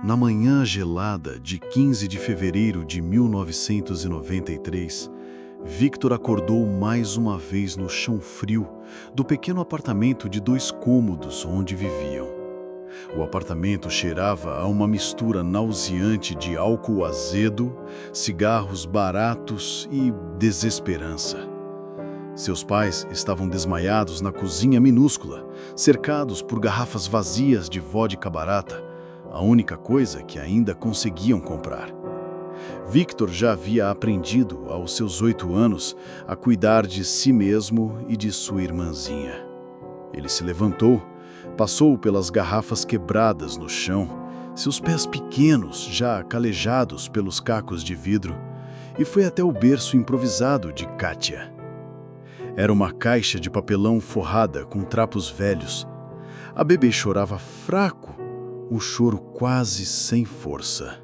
Na manhã gelada de 15 de fevereiro de 1993, Victor acordou mais uma vez no chão frio do pequeno apartamento de 2 cômodos onde viviam. O apartamento cheirava a uma mistura nauseante de álcool azedo, cigarros baratos e desesperança. Seus pais estavam desmaiados na cozinha minúscula, cercados por garrafas vazias de vodka barata, a única coisa que ainda conseguiam comprar. Victor já havia aprendido, aos seus 8 anos, a cuidar de si mesmo e de sua irmãzinha. Ele se levantou, passou pelas garrafas quebradas no chão, seus pés pequenos já calejados pelos cacos de vidro, e foi até o berço improvisado de Katia. Era uma caixa de papelão forrada com trapos velhos. A bebê chorava fraco, um choro quase sem força.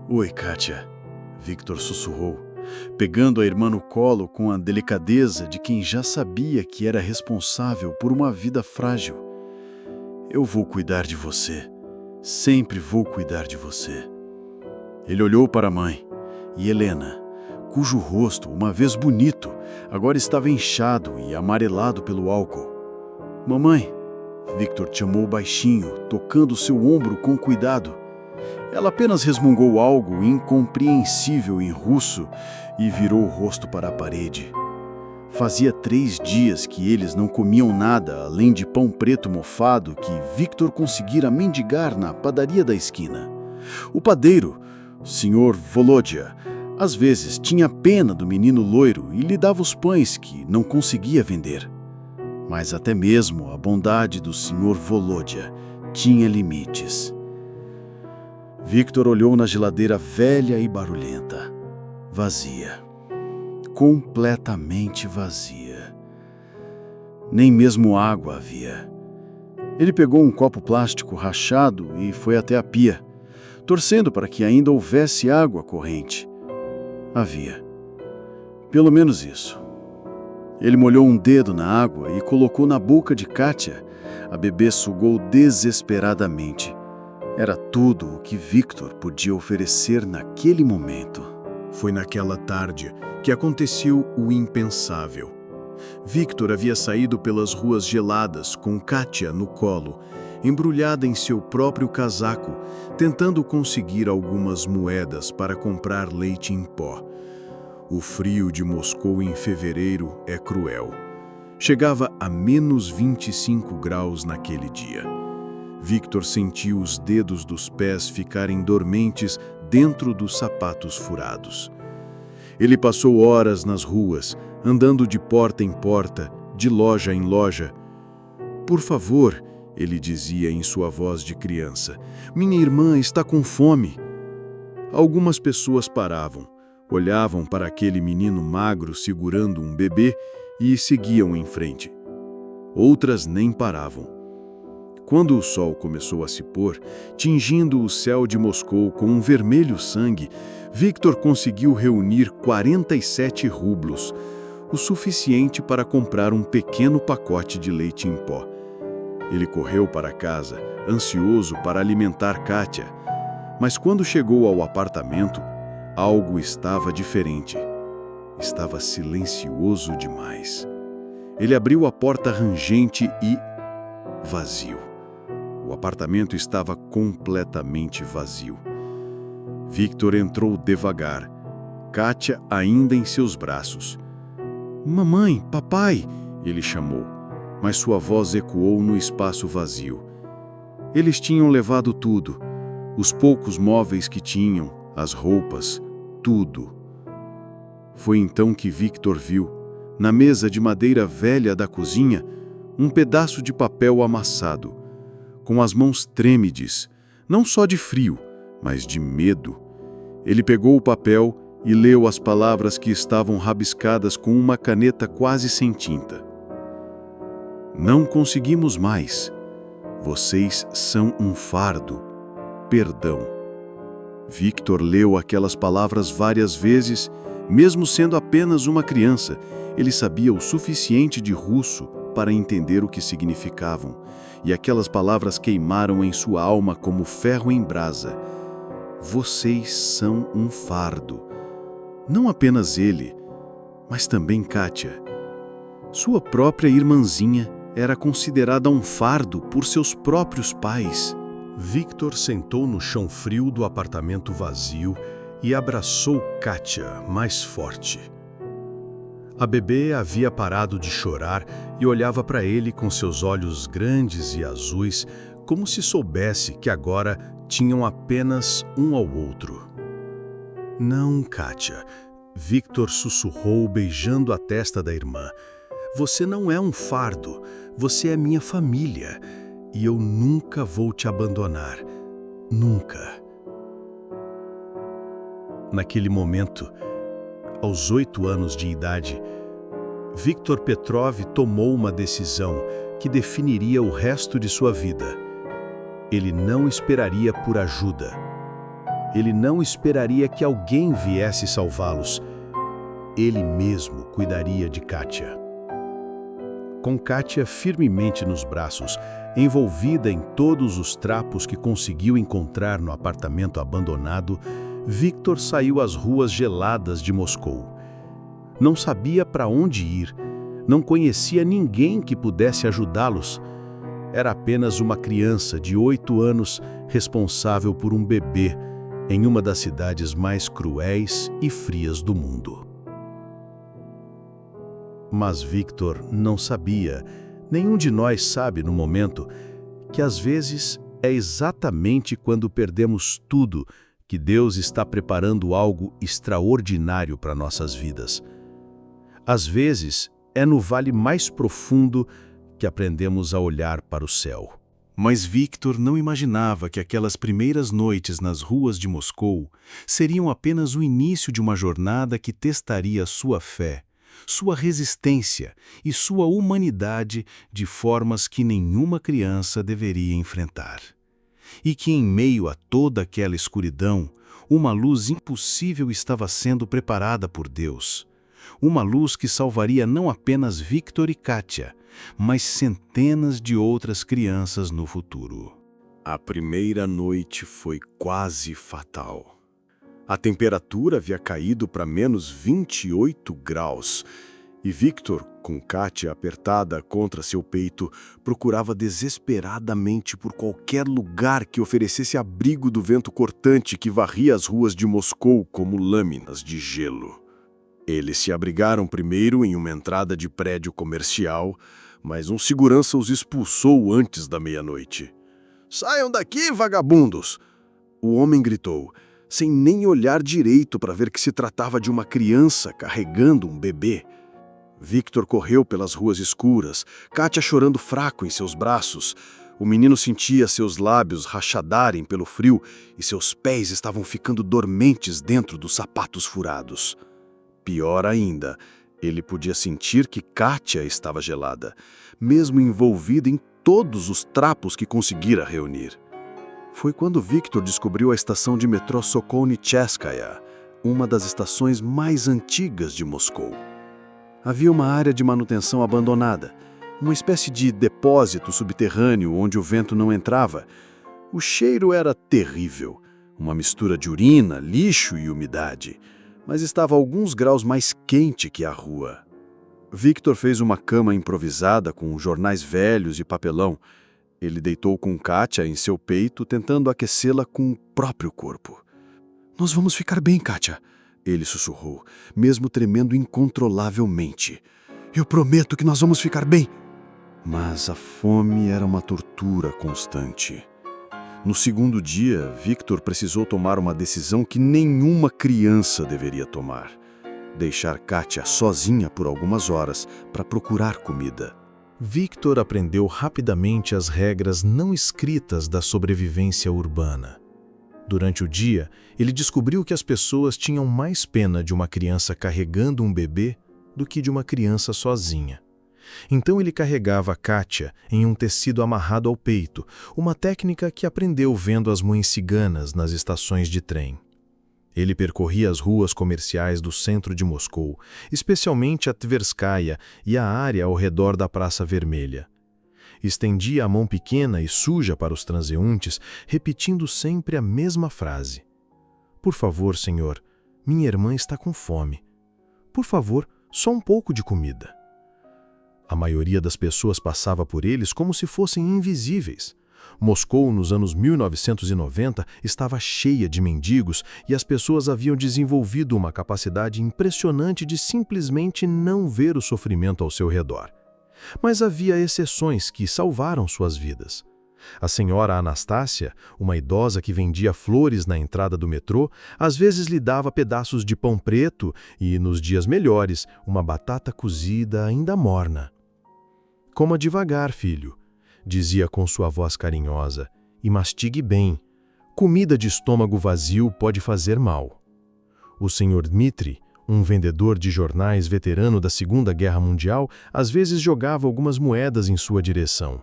"Oi, Katia", Victor sussurrou, pegando a irmã no colo com a delicadeza de quem já sabia que era responsável por uma vida frágil. "Eu vou cuidar de você. Sempre vou cuidar de você." Ele olhou para a mãe e Helena, cujo rosto, uma vez bonito, agora estava inchado e amarelado pelo álcool. "Mamãe", Victor chamou baixinho, tocando seu ombro com cuidado. Ela apenas resmungou algo incompreensível em russo e virou o rosto para a parede. Fazia 3 dias que eles não comiam nada além de pão preto mofado que Victor conseguira mendigar na padaria da esquina. O padeiro, Sr. Volodya, às vezes tinha pena do menino loiro e lhe dava os pães que não conseguia vender. Mas até mesmo a bondade do Sr. Volodya tinha limites. Victor olhou na geladeira velha e barulhenta. Vazia. Completamente vazia. Nem mesmo água havia. Ele pegou um copo plástico rachado e foi até a pia, torcendo para que ainda houvesse água corrente. Havia. Pelo menos isso. Ele molhou um dedo na água e colocou na boca de Katia. A bebê sugou desesperadamente. Era tudo o que Victor podia oferecer naquele momento. Foi naquela tarde que aconteceu o impensável. Victor havia saído pelas ruas geladas com Katia no colo, embrulhada em seu próprio casaco, tentando conseguir algumas moedas para comprar leite em pó. O frio de Moscou em fevereiro é cruel. Chegava a menos 25 graus naquele dia. Victor sentiu os dedos dos pés ficarem dormentes dentro dos sapatos furados. Ele passou horas nas ruas, andando de porta em porta, de loja em loja. "Por favor", ele dizia em sua voz de criança, "minha irmã está com fome." Algumas pessoas paravam, olhavam para aquele menino magro segurando um bebê e seguiam em frente. Outras nem paravam. Quando o sol começou a se pôr, tingindo o céu de Moscou com um vermelho sangue, Victor conseguiu reunir 47 rublos, o suficiente para comprar um pequeno pacote de leite em pó. Ele correu para casa, ansioso para alimentar Katia, mas quando chegou ao apartamento, algo estava diferente. Estava silencioso demais. Ele abriu a porta rangente e... vazio. O apartamento estava completamente vazio. Victor entrou devagar, Katia ainda em seus braços. "Mamãe, papai", ele chamou, mas sua voz ecoou no espaço vazio. Eles tinham levado tudo, os poucos móveis que tinham, as roupas, tudo. Foi então que Victor viu, na mesa de madeira velha da cozinha, um pedaço de papel amassado, com as mãos trêmides, não só de frio, mas de medo. Ele pegou o papel e leu as palavras que estavam rabiscadas com uma caneta quase sem tinta. "Não conseguimos mais. Vocês são um fardo. Perdão." Victor leu aquelas palavras várias vezes, mesmo sendo apenas uma criança. Ele sabia o suficiente de russo para entender o que significavam, e aquelas palavras queimaram em sua alma como ferro em brasa. Vocês são um fardo. Não apenas ele, mas também Kátia. Sua própria irmãzinha era considerada um fardo por seus próprios pais. Victor sentou no chão frio do apartamento vazio e abraçou Kátia mais forte. A bebê havia parado de chorar e olhava para ele com seus olhos grandes e azuis, como se soubesse que agora tinham apenas um ao outro. Não, Kátia, Victor sussurrou, beijando a testa da irmã. Você não é um fardo, você é minha família, e eu nunca vou te abandonar. Nunca. Naquele momento, aos 8 anos de idade, Victor Petrov tomou uma decisão que definiria o resto de sua vida. Ele não esperaria por ajuda. Ele não esperaria que alguém viesse salvá-los. Ele mesmo cuidaria de Kátia. Com Kátia firmemente nos braços, envolvida em todos os trapos que conseguiu encontrar no apartamento abandonado, Victor saiu às ruas geladas de Moscou. Não sabia para onde ir, não conhecia ninguém que pudesse ajudá-los. Era apenas uma criança de 8 anos responsável por um bebê em uma das cidades mais cruéis e frias do mundo. Mas Victor não sabia, nenhum de nós sabe no momento, que às vezes é exatamente quando perdemos tudo que Deus está preparando algo extraordinário para nossas vidas. Às vezes é no vale mais profundo que aprendemos a olhar para o céu. Mas Victor não imaginava que aquelas primeiras noites nas ruas de Moscou seriam apenas o início de uma jornada que testaria sua fé, sua resistência e sua humanidade de formas que nenhuma criança deveria enfrentar. E que em meio a toda aquela escuridão, uma luz impossível estava sendo preparada por Deus. Uma luz que salvaria não apenas Victor e Kátia, mas centenas de outras crianças no futuro. A primeira noite foi quase fatal. A temperatura havia caído para menos 28 graus e Victor, com Kátia apertada contra seu peito, procurava desesperadamente por qualquer lugar que oferecesse abrigo do vento cortante que varria as ruas de Moscou como lâminas de gelo. Eles se abrigaram primeiro em uma entrada de prédio comercial, mas um segurança os expulsou antes da meia-noite. "Saiam daqui, vagabundos!" O homem gritou, sem nem olhar direito para ver que se tratava de uma criança carregando um bebê. Victor correu pelas ruas escuras, Kátia chorando fraco em seus braços. O menino sentia seus lábios rachadarem pelo frio e seus pés estavam ficando dormentes dentro dos sapatos furados. Pior ainda, ele podia sentir que Kátia estava gelada, mesmo envolvida em todos os trapos que conseguira reunir. Foi quando Victor descobriu a estação de metrô Sokolnicheskaya, uma das estações mais antigas de Moscou. Havia uma área de manutenção abandonada, uma espécie de depósito subterrâneo onde o vento não entrava. O cheiro era terrível, uma mistura de urina, lixo e umidade, mas estava a alguns graus mais quente que a rua. Victor fez uma cama improvisada com jornais velhos e papelão. Ele deitou com Kátia em seu peito, tentando aquecê-la com o próprio corpo. "Nós vamos ficar bem, Kátia", ele sussurrou, mesmo tremendo incontrolavelmente. "Eu prometo que nós vamos ficar bem." Mas a fome era uma tortura constante. No segundo dia, Victor precisou tomar uma decisão que nenhuma criança deveria tomar: deixar Kátia sozinha por algumas horas para procurar comida. Victor aprendeu rapidamente as regras não escritas da sobrevivência urbana. Durante o dia, ele descobriu que as pessoas tinham mais pena de uma criança carregando um bebê do que de uma criança sozinha. Então ele carregava Kátia em um tecido amarrado ao peito, uma técnica que aprendeu vendo as mães ciganas nas estações de trem. Ele percorria as ruas comerciais do centro de Moscou, especialmente a Tverskaya e a área ao redor da Praça Vermelha. Estendia a mão pequena e suja para os transeuntes, repetindo sempre a mesma frase. Por favor, senhor, minha irmã está com fome. Por favor, só um pouco de comida. A maioria das pessoas passava por eles como se fossem invisíveis. Moscou, nos anos 1990, estava cheia de mendigos e as pessoas haviam desenvolvido uma capacidade impressionante de simplesmente não ver o sofrimento ao seu redor. Mas havia exceções que salvaram suas vidas. A senhora Anastácia, uma idosa que vendia flores na entrada do metrô, às vezes lhe dava pedaços de pão preto e, nos dias melhores, uma batata cozida ainda morna. Coma devagar, filho, dizia com sua voz carinhosa, e mastigue bem. Comida de estômago vazio pode fazer mal. O senhor Dmitri, um vendedor de jornais veterano da Segunda Guerra Mundial, às vezes jogava algumas moedas em sua direção.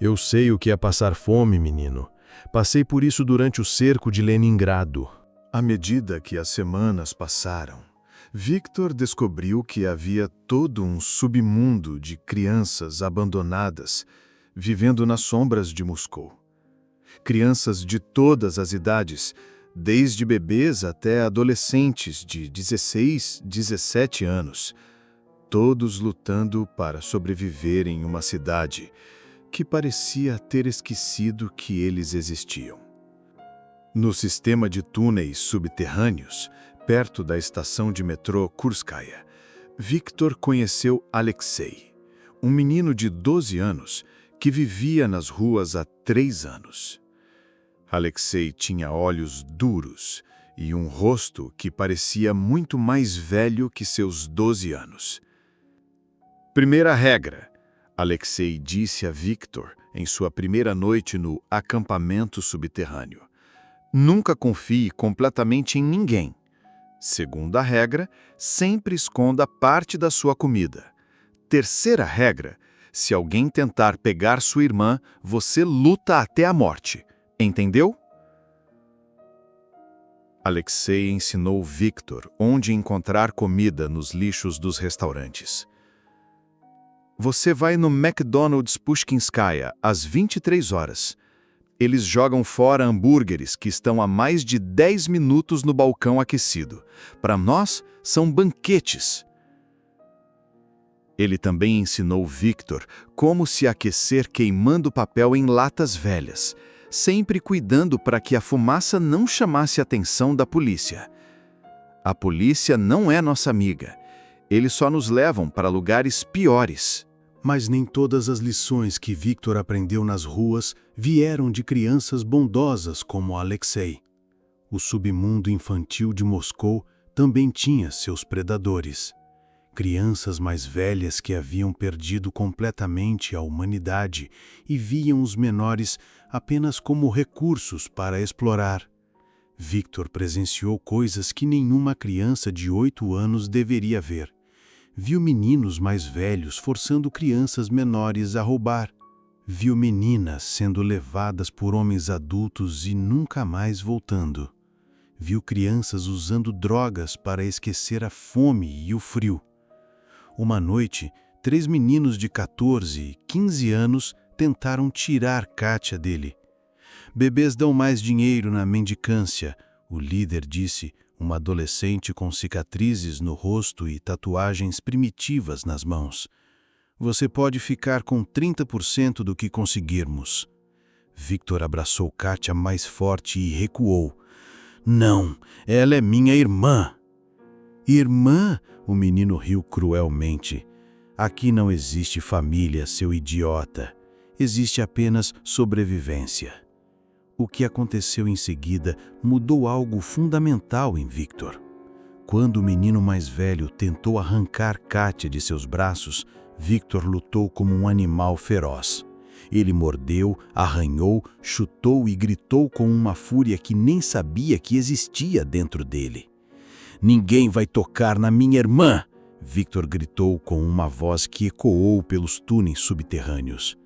Eu sei o que é passar fome, menino. Passei por isso durante o cerco de Leningrado. À medida que as semanas passaram, Victor descobriu que havia todo um submundo de crianças abandonadas vivendo nas sombras de Moscou. Crianças de todas as idades, desde bebês até adolescentes de 16, 17 anos, todos lutando para sobreviver em uma cidade que parecia ter esquecido que eles existiam. No sistema de túneis subterrâneos, perto da estação de metrô Kurskaya, Victor conheceu Alexei, um menino de 12 anos que vivia nas ruas há 3 anos. Alexei tinha olhos duros e um rosto que parecia muito mais velho que seus 12 anos. Primeira regra, Alexei disse a Victor em sua primeira noite no acampamento subterrâneo. Nunca confie completamente em ninguém. Segunda regra, sempre esconda parte da sua comida. Terceira regra, se alguém tentar pegar sua irmã, você luta até a morte. Entendeu? Alexei ensinou Victor onde encontrar comida nos lixos dos restaurantes. Você vai no McDonald's Pushkinskaya às 23 horas. Eles jogam fora hambúrgueres que estão há mais de 10 minutos no balcão aquecido. Para nós, são banquetes. Ele também ensinou Victor como se aquecer queimando papel em latas velhas, sempre cuidando para que a fumaça não chamasse a atenção da polícia. A polícia não é nossa amiga. Eles só nos levam para lugares piores. Mas nem todas as lições que Victor aprendeu nas ruas vieram de crianças bondosas como Alexei. O submundo infantil de Moscou também tinha seus predadores. Crianças mais velhas que haviam perdido completamente a humanidade e viam os menores apenas como recursos para explorar. Victor presenciou coisas que nenhuma criança de 8 anos deveria ver. Viu meninos mais velhos forçando crianças menores a roubar. Viu meninas sendo levadas por homens adultos e nunca mais voltando. Viu crianças usando drogas para esquecer a fome e o frio. Uma noite, 3 meninos de 14 e 15 anos tentaram tirar Kátia dele. Bebês dão mais dinheiro na mendicância, o líder disse, uma adolescente com cicatrizes no rosto e tatuagens primitivas nas mãos. Você pode ficar com 30% do que conseguirmos. Victor abraçou Kátia mais forte e recuou. Não, ela é minha irmã. Irmã? O menino riu cruelmente. Aqui não existe família, seu idiota. Existe apenas sobrevivência. O que aconteceu em seguida mudou algo fundamental em Victor. Quando o menino mais velho tentou arrancar Kátia de seus braços, Victor lutou como um animal feroz. Ele mordeu, arranhou, chutou e gritou com uma fúria que nem sabia que existia dentro dele. Ninguém vai tocar na minha irmã! Victor gritou com uma voz que ecoou pelos túneis subterrâneos.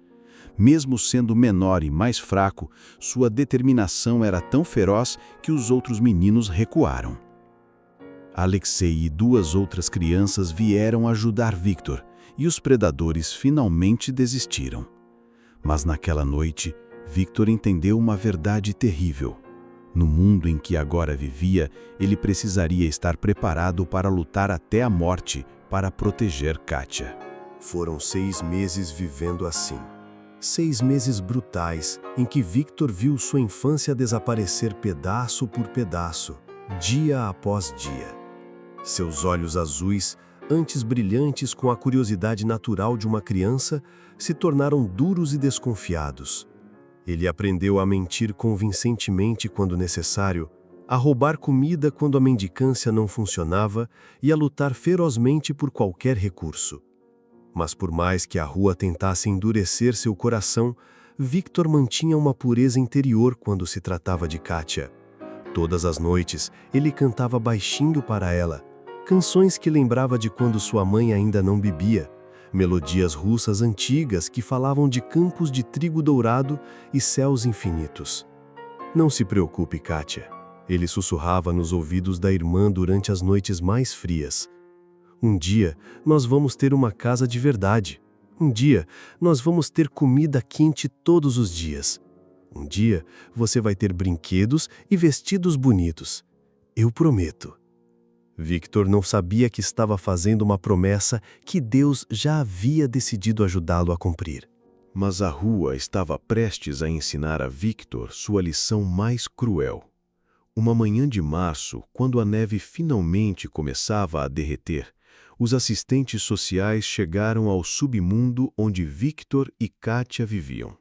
Mesmo sendo menor e mais fraco, sua determinação era tão feroz que os outros meninos recuaram. Alexei e 2 outras crianças vieram ajudar Victor, e os predadores finalmente desistiram. Mas naquela noite, Victor entendeu uma verdade terrível. No mundo em que agora vivia, ele precisaria estar preparado para lutar até a morte para proteger Kátia. Foram 6 meses vivendo assim. 6 meses brutais em que Victor viu sua infância desaparecer pedaço por pedaço, dia após dia. Seus olhos azuis, antes brilhantes com a curiosidade natural de uma criança, se tornaram duros e desconfiados. Ele aprendeu a mentir convincentemente quando necessário, a roubar comida quando a mendicância não funcionava e a lutar ferozmente por qualquer recurso. Mas por mais que a rua tentasse endurecer seu coração, Victor mantinha uma pureza interior quando se tratava de Kátia. Todas as noites, ele cantava baixinho para ela, canções que lembrava de quando sua mãe ainda não bebia, melodias russas antigas que falavam de campos de trigo dourado e céus infinitos. Não se preocupe, Kátia. Ele sussurrava nos ouvidos da irmã durante as noites mais frias. Um dia, nós vamos ter uma casa de verdade. Um dia, nós vamos ter comida quente todos os dias. Um dia, você vai ter brinquedos e vestidos bonitos. Eu prometo. Victor não sabia que estava fazendo uma promessa que Deus já havia decidido ajudá-lo a cumprir. Mas a rua estava prestes a ensinar a Victor sua lição mais cruel. Uma manhã de março, quando a neve finalmente começava a derreter, os assistentes sociais chegaram ao submundo onde Victor e Kátia viviam.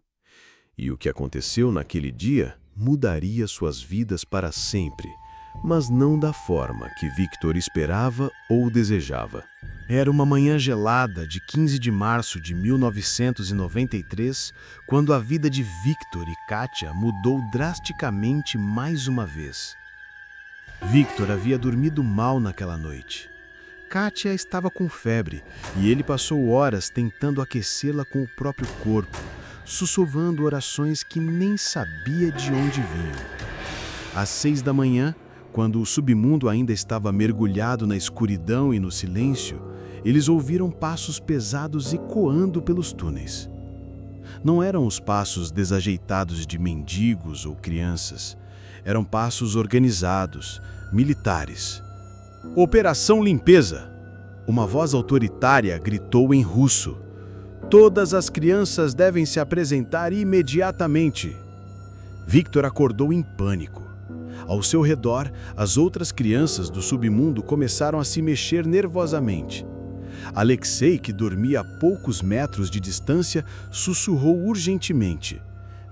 E o que aconteceu naquele dia mudaria suas vidas para sempre, mas não da forma que Victor esperava ou desejava. Era uma manhã gelada de 15 de março de 1993, quando a vida de Victor e Kátia mudou drasticamente mais uma vez. Victor havia dormido mal naquela noite. Kátia estava com febre e ele passou horas tentando aquecê-la com o próprio corpo, sussurrando orações que nem sabia de onde vinham. Às 6 da manhã, quando o submundo ainda estava mergulhado na escuridão e no silêncio, eles ouviram passos pesados ecoando pelos túneis. Não eram os passos desajeitados de mendigos ou crianças. Eram passos organizados, militares. Operação Limpeza! Uma voz autoritária gritou em russo. Todas as crianças devem se apresentar imediatamente. Victor acordou em pânico. Ao seu redor, as outras crianças do submundo começaram a se mexer nervosamente. Alexei, que dormia a poucos metros de distância, sussurrou urgentemente.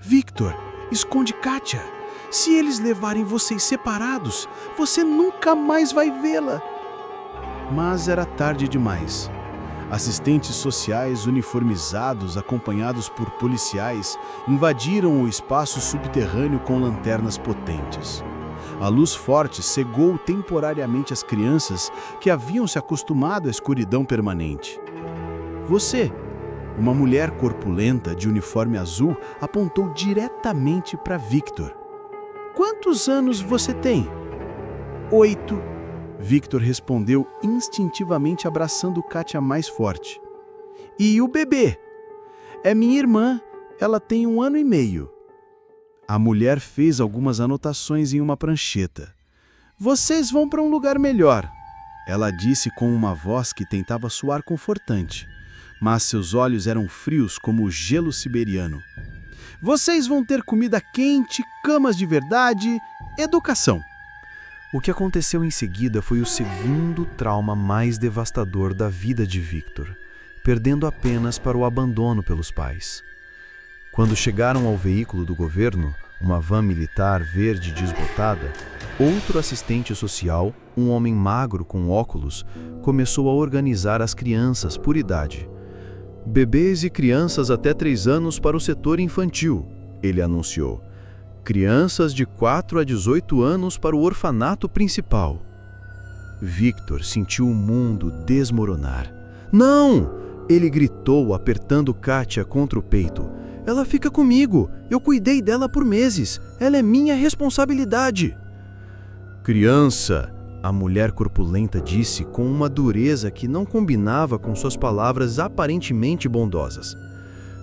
Victor, esconde Kátia. Se eles levarem vocês separados, você nunca mais vai vê-la. Mas era tarde demais. Assistentes sociais uniformizados, acompanhados por policiais, invadiram o espaço subterrâneo com lanternas potentes. A luz forte cegou temporariamente as crianças que haviam se acostumado à escuridão permanente. Você, uma mulher corpulenta de uniforme azul, apontou diretamente para Victor. Quantos anos você tem? 8. Victor respondeu instintivamente, abraçando Kátia mais forte. E o bebê? É minha irmã, ela tem 1 ano e meio. A mulher fez algumas anotações em uma prancheta. Vocês vão para um lugar melhor, ela disse com uma voz que tentava soar confortante, mas seus olhos eram frios como o gelo siberiano. Vocês vão ter comida quente, camas de verdade, educação. O que aconteceu em seguida foi o segundo trauma mais devastador da vida de Victor, perdendo apenas para o abandono pelos pais. Quando chegaram ao veículo do governo, uma van militar verde desbotada, outro assistente social, um homem magro com óculos, começou a organizar as crianças por idade. Bebês e crianças até 3 anos para o setor infantil, ele anunciou. Crianças de 4 a 18 anos para o orfanato principal. Victor sentiu o mundo desmoronar. Não! Ele gritou, apertando Kátia contra o peito. Ela fica comigo. Eu cuidei dela por meses. Ela é minha responsabilidade. Criança, a mulher corpulenta disse com uma dureza que não combinava com suas palavras aparentemente bondosas.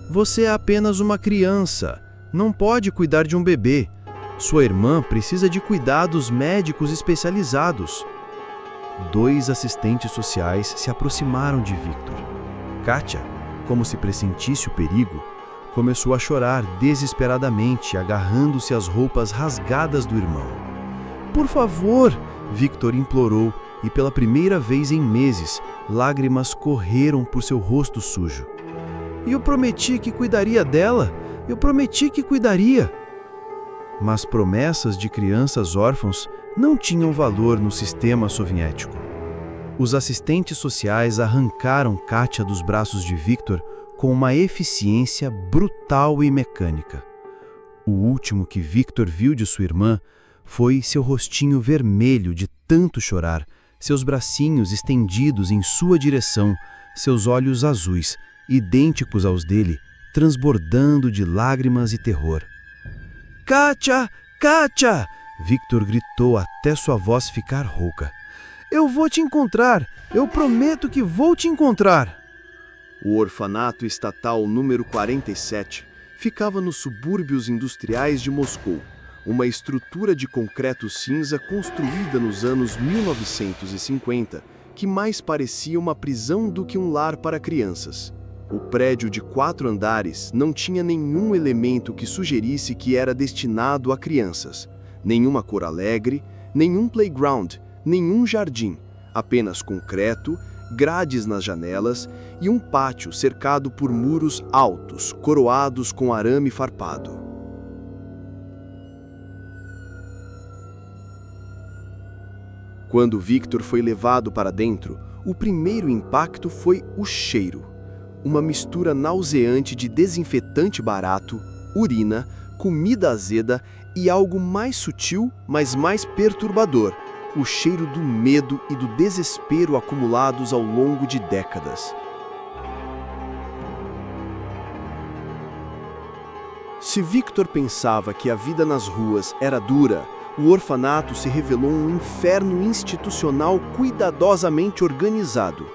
Você é apenas uma criança. Não pode cuidar de um bebê. Sua irmã precisa de cuidados médicos especializados. 2 assistentes sociais se aproximaram de Victor. Kátia, como se pressentisse o perigo, começou a chorar desesperadamente, agarrando-se às roupas rasgadas do irmão. Por favor, Victor implorou, e pela primeira vez em meses, lágrimas correram por seu rosto sujo. Eu prometi que cuidaria dela. Eu prometi que cuidaria. Mas promessas de crianças órfãos não tinham valor no sistema soviético. Os assistentes sociais arrancaram Kátia dos braços de Victor com uma eficiência brutal e mecânica. O último que Victor viu de sua irmã foi seu rostinho vermelho de tanto chorar, seus bracinhos estendidos em sua direção, seus olhos azuis, idênticos aos dele, transbordando de lágrimas e terror. Kátia! Kátia! Victor gritou até sua voz ficar rouca. Eu vou te encontrar! Eu prometo que vou te encontrar! O orfanato estatal número 47 ficava nos subúrbios industriais de Moscou, uma estrutura de concreto cinza construída nos anos 1950, que mais parecia uma prisão do que um lar para crianças. O prédio de 4 andares não tinha nenhum elemento que sugerisse que era destinado a crianças. Nenhuma cor alegre, nenhum playground, nenhum jardim. Apenas concreto, grades nas janelas e um pátio cercado por muros altos, coroados com arame farpado. Quando Victor foi levado para dentro, o primeiro impacto foi o cheiro. Uma mistura nauseante de desinfetante barato, urina, comida azeda e algo mais sutil, mas mais perturbador, o cheiro do medo e do desespero acumulados ao longo de décadas. Se Victor pensava que a vida nas ruas era dura, o orfanato se revelou um inferno institucional cuidadosamente organizado.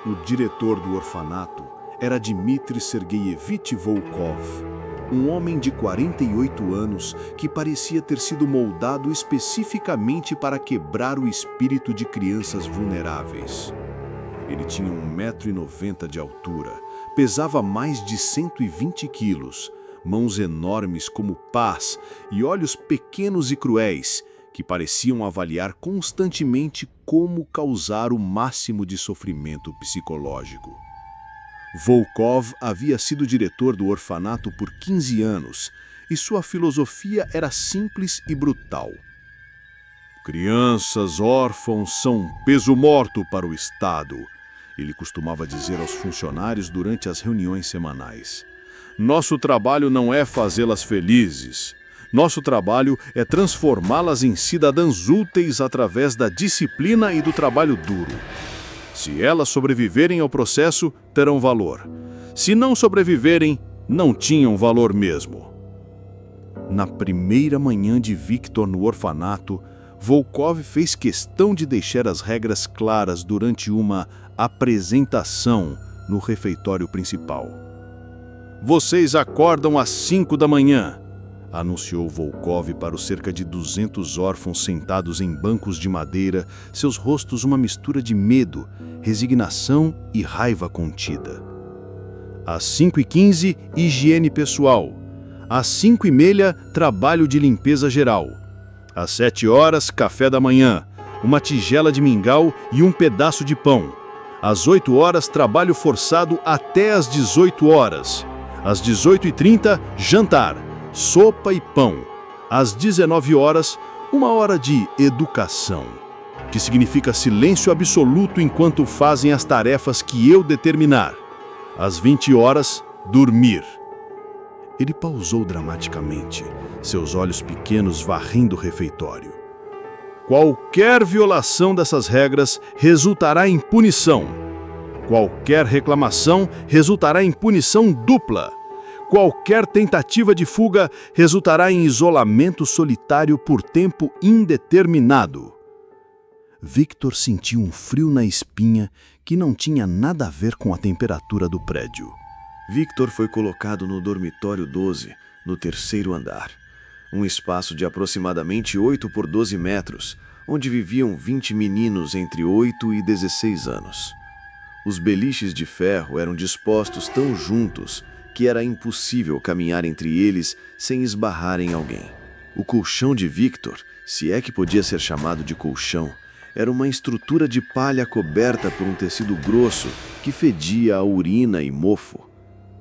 O diretor do orfanato era Dmitry Sergeyevich Volkov, um homem de 48 anos que parecia ter sido moldado especificamente para quebrar o espírito de crianças vulneráveis. Ele tinha 1,90 m de altura, pesava mais de 120 quilos, mãos enormes como pás e olhos pequenos e cruéis, que pareciam avaliar constantemente como causar o máximo de sofrimento psicológico. Volkov havia sido diretor do orfanato por 15 anos e sua filosofia era simples e brutal. Crianças órfãos são um peso morto para o Estado, ele costumava dizer aos funcionários durante as reuniões semanais. Nosso trabalho não é fazê-las felizes. Nosso trabalho é transformá-las em cidadãs úteis através da disciplina e do trabalho duro. Se elas sobreviverem ao processo, terão valor. Se não sobreviverem, não tinham valor mesmo. Na primeira manhã de Victor no orfanato, Volkov fez questão de deixar as regras claras durante uma apresentação no refeitório principal. Vocês acordam às 5 da manhã, anunciou Volkov para os cerca de 200 órfãos sentados em bancos de madeira, seus rostos uma mistura de medo, resignação e raiva contida. Às 5h15, higiene pessoal. Às 5h30, trabalho de limpeza geral. Às 7 horas, café da manhã, uma tigela de mingau e um pedaço de pão. Às 8 horas, trabalho forçado até às 18 horas. Às 18h30, jantar, sopa e pão. Às 19 horas, uma hora de educação, que significa silêncio absoluto enquanto fazem as tarefas que eu determinar. Às 20 horas, dormir. Ele pausou dramaticamente, seus olhos pequenos varrendo o refeitório. Qualquer violação dessas regras resultará em punição. Qualquer reclamação resultará em punição dupla. Qualquer tentativa de fuga resultará em isolamento solitário por tempo indeterminado. Victor sentiu um frio na espinha que não tinha nada a ver com a temperatura do prédio. Victor foi colocado no dormitório 12, no terceiro andar. Um espaço de aproximadamente 8 por 12 metros, onde viviam 20 meninos entre 8 e 16 anos. Os beliches de ferro eram dispostos tão juntos que era impossível caminhar entre eles sem esbarrar em alguém. O colchão de Victor, se é que podia ser chamado de colchão, era uma estrutura de palha coberta por um tecido grosso que fedia a urina e mofo.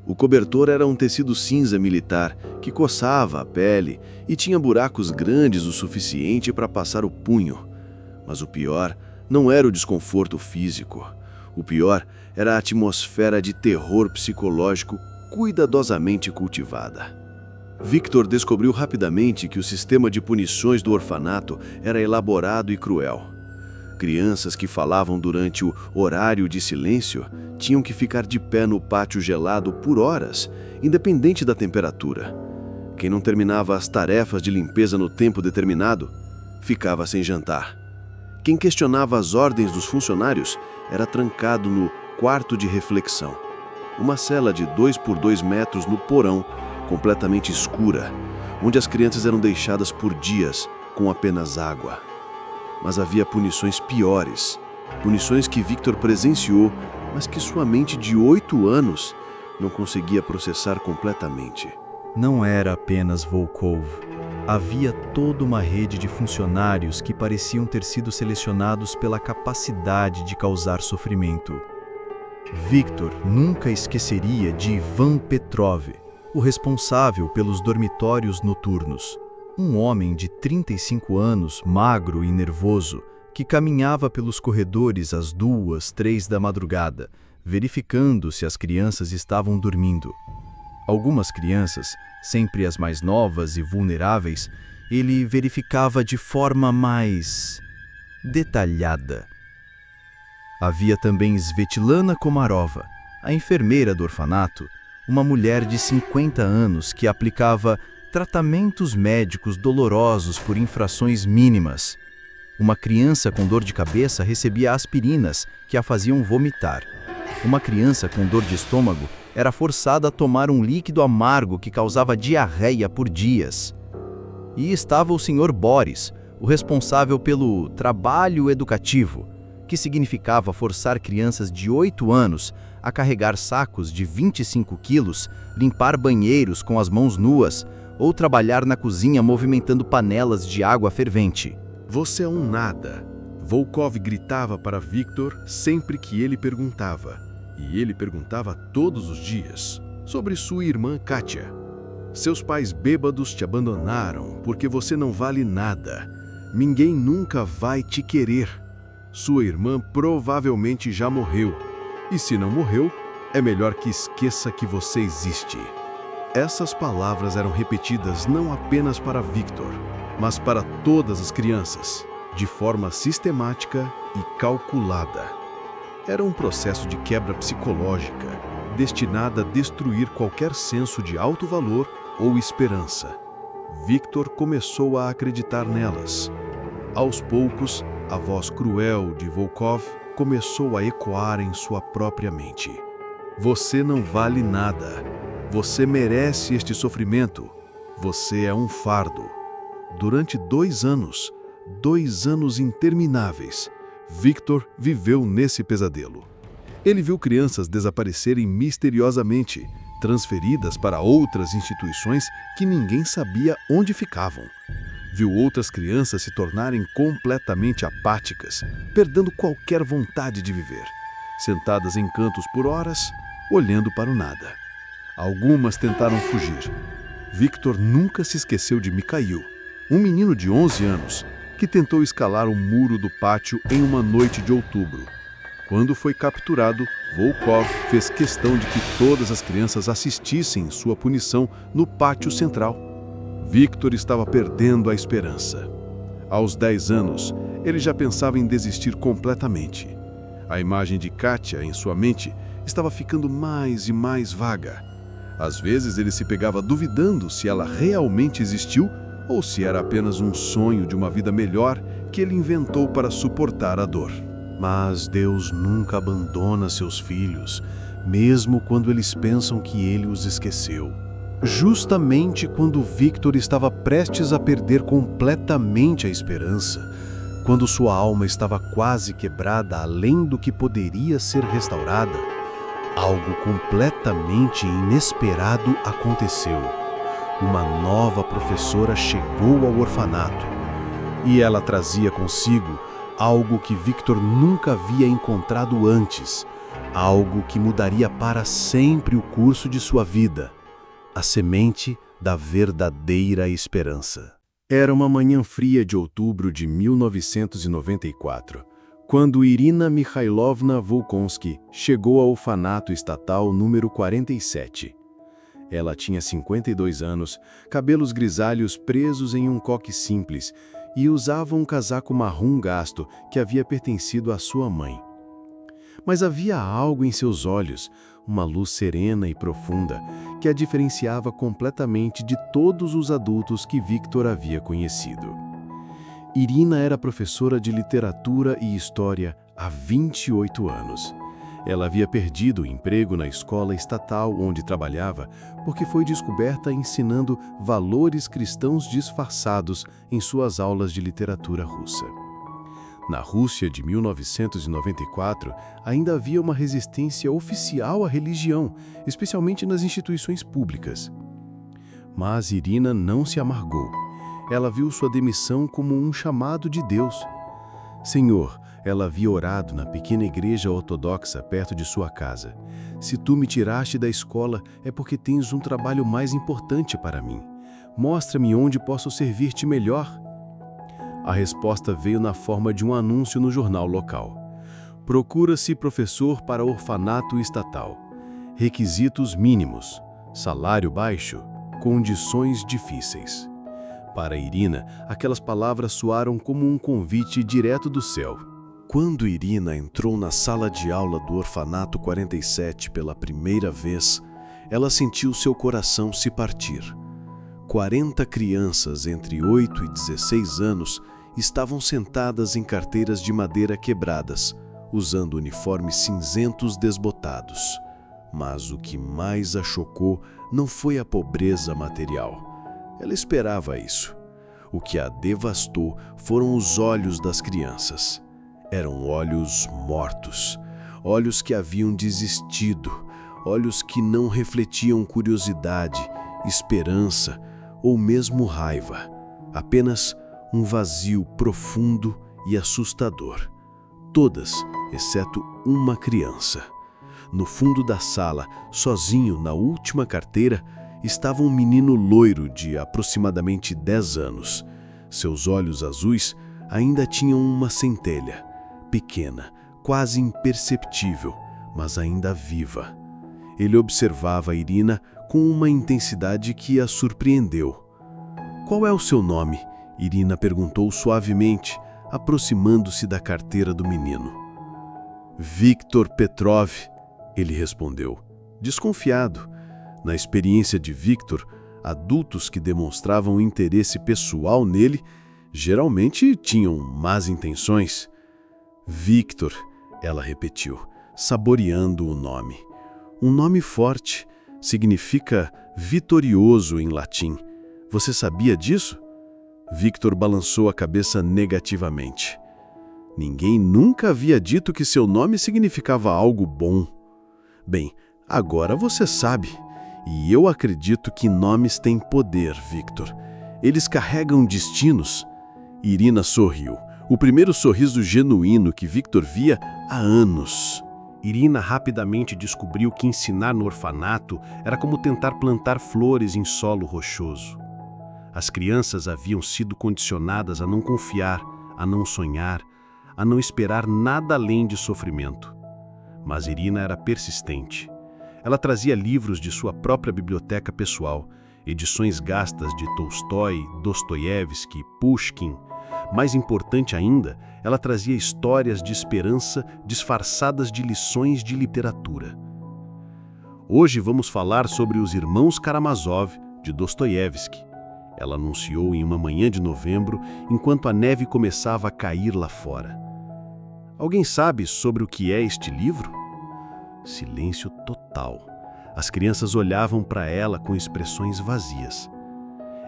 O cobertor era um tecido cinza militar que coçava a pele e tinha buracos grandes o suficiente para passar o punho. Mas o pior não era o desconforto físico. O pior era a atmosfera de terror psicológico cuidadosamente cultivada. Victor descobriu rapidamente que o sistema de punições do orfanato era elaborado e cruel. Crianças que falavam durante o horário de silêncio tinham que ficar de pé no pátio gelado por horas, independente da temperatura. Quem não terminava as tarefas de limpeza no tempo determinado, ficava sem jantar. Quem questionava as ordens dos funcionários era trancado no quarto de reflexão, uma cela de 2 por 2 metros no porão, completamente escura, onde as crianças eram deixadas por dias com apenas água. Mas havia punições piores, punições que Victor presenciou, mas que sua mente de 8 anos não conseguia processar completamente. Não era apenas Volkov. Havia toda uma rede de funcionários que pareciam ter sido selecionados pela capacidade de causar sofrimento. Victor nunca esqueceria de Ivan Petrov, o responsável pelos dormitórios noturnos. Um homem de 35 anos, magro e nervoso, que caminhava pelos corredores às 2, 3 da madrugada, verificando se as crianças estavam dormindo. Algumas crianças, sempre as mais novas e vulneráveis, ele verificava de forma mais detalhada. Havia também Svetlana Komarova, a enfermeira do orfanato, uma mulher de 50 anos que aplicava tratamentos médicos dolorosos por infrações mínimas. Uma criança com dor de cabeça recebia aspirinas que a faziam vomitar. Uma criança com dor de estômago era forçada a tomar um líquido amargo que causava diarreia por dias. E estava o Sr. Boris, o responsável pelo trabalho educativo, que significava forçar crianças de 8 anos a carregar sacos de 25 quilos, limpar banheiros com as mãos nuas, ou trabalhar na cozinha movimentando panelas de água fervente. Você é um nada, Volkov gritava para Victor sempre que ele perguntava, e ele perguntava todos os dias, sobre sua irmã Katia. Seus pais bêbados te abandonaram porque você não vale nada. Ninguém nunca vai te querer. Sua irmã provavelmente já morreu, e se não morreu, é melhor que esqueça que você existe. Essas palavras eram repetidas não apenas para Victor, mas para todas as crianças, de forma sistemática e calculada. Era um processo de quebra psicológica, destinada a destruir qualquer senso de alto valor ou esperança. Victor começou a acreditar nelas. Aos poucos, a voz cruel de Volkov começou a ecoar em sua própria mente. Você não vale nada. Você merece este sofrimento. Você é um fardo. Durante 2 anos, 2 anos intermináveis, Victor viveu nesse pesadelo. Ele viu crianças desaparecerem misteriosamente, transferidas para outras instituições que ninguém sabia onde ficavam. Viu outras crianças se tornarem completamente apáticas, perdendo qualquer vontade de viver, sentadas em cantos por horas, olhando para o nada. Algumas tentaram fugir. Victor nunca se esqueceu de Mikhail, um menino de 11 anos, que tentou escalar o muro do pátio em uma noite de outubro. Quando foi capturado, Volkov fez questão de que todas as crianças assistissem sua punição no pátio central. Victor estava perdendo a esperança. Aos 10 anos, ele já pensava em desistir completamente. A imagem de Katia em sua mente estava ficando mais e mais vaga. Às vezes ele se pegava duvidando se ela realmente existiu ou se era apenas um sonho de uma vida melhor que ele inventou para suportar a dor. Mas Deus nunca abandona seus filhos, mesmo quando eles pensam que ele os esqueceu. Justamente quando Victor estava prestes a perder completamente a esperança, quando sua alma estava quase quebrada além do que poderia ser restaurada, algo completamente inesperado aconteceu. Uma nova professora chegou ao orfanato e ela trazia consigo algo que Victor nunca havia encontrado antes, algo que mudaria para sempre o curso de sua vida, a semente da verdadeira esperança. Era uma manhã fria de outubro de 1994, quando Irina Mikhailovna Volkonsky chegou ao orfanato estatal número 47. Ela tinha 52 anos, cabelos grisalhos presos em um coque simples e usava um casaco marrom gasto que havia pertencido à sua mãe. Mas havia algo em seus olhos, uma luz serena e profunda, que a diferenciava completamente de todos os adultos que Victor havia conhecido. Irina era professora de literatura e história há 28 anos. Ela havia perdido o emprego na escola estatal onde trabalhava porque foi descoberta ensinando valores cristãos disfarçados em suas aulas de literatura russa. Na Rússia de 1994, ainda havia uma resistência oficial à religião, especialmente nas instituições públicas. Mas Irina não se amargou. Ela viu sua demissão como um chamado de Deus. Senhor, ela havia orado na pequena igreja ortodoxa perto de sua casa. Se tu me tiraste da escola, é porque tens um trabalho mais importante para mim. Mostra-me onde posso servir-te melhor. A resposta veio na forma de um anúncio no jornal local. Procura-se professor para orfanato estatal. Requisitos mínimos, salário baixo, condições difíceis. Para Irina, aquelas palavras soaram como um convite direto do céu. Quando Irina entrou na sala de aula do orfanato 47 pela primeira vez, ela sentiu seu coração se partir. 40 crianças entre 8 e 16 anos estavam sentadas em carteiras de madeira quebradas, usando uniformes cinzentos desbotados. Mas o que mais a chocou não foi a pobreza material. Ela esperava isso. O que a devastou foram os olhos das crianças. Eram olhos mortos, olhos que haviam desistido, olhos que não refletiam curiosidade, esperança ou mesmo raiva, apenas um vazio profundo e assustador. Todas, exceto uma criança. No fundo da sala, sozinho na última carteira, estava um menino loiro de aproximadamente 10 anos. Seus olhos azuis ainda tinham uma centelha, pequena, quase imperceptível, mas ainda viva. Ele observava Irina com uma intensidade que a surpreendeu. "Qual é o seu nome?" Irina perguntou suavemente, aproximando-se da carteira do menino. "Victor Petrov", ele respondeu, desconfiado. Na experiência de Victor, adultos que demonstravam interesse pessoal nele geralmente tinham más intenções. "Victor", ela repetiu, saboreando o nome. Um nome forte, significa vitorioso em latim. Você sabia disso? Victor balançou a cabeça negativamente. Ninguém nunca havia dito que seu nome significava algo bom. Bem, agora você sabe. E eu acredito que nomes têm poder, Victor. Eles carregam destinos. Irina sorriu. O primeiro sorriso genuíno que Victor via há anos. Irina rapidamente descobriu que ensinar no orfanato era como tentar plantar flores em solo rochoso. As crianças haviam sido condicionadas a não confiar, a não sonhar, a não esperar nada além de sofrimento. Mas Irina era persistente. Ela trazia livros de sua própria biblioteca pessoal, edições gastas de Tolstói, Dostoiévski, Pushkin. Mais importante ainda, ela trazia histórias de esperança disfarçadas de lições de literatura. Hoje vamos falar sobre os Irmãos Karamazov, de Dostoiévski. Ela anunciou em uma manhã de novembro, enquanto a neve começava a cair lá fora. Alguém sabe sobre o que é este livro? Silêncio total. As crianças olhavam para ela com expressões vazias.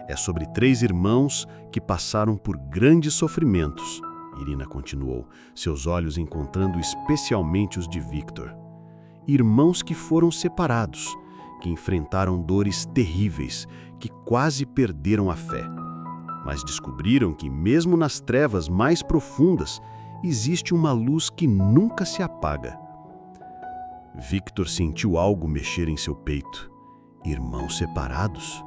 É sobre 3 irmãos que passaram por grandes sofrimentos, Irina continuou, seus olhos encontrando especialmente os de Victor. Irmãos que foram separados, que enfrentaram dores terríveis, que quase perderam a fé. Mas descobriram que, mesmo nas trevas mais profundas, existe uma luz que nunca se apaga. Victor sentiu algo mexer em seu peito. Irmãos separados?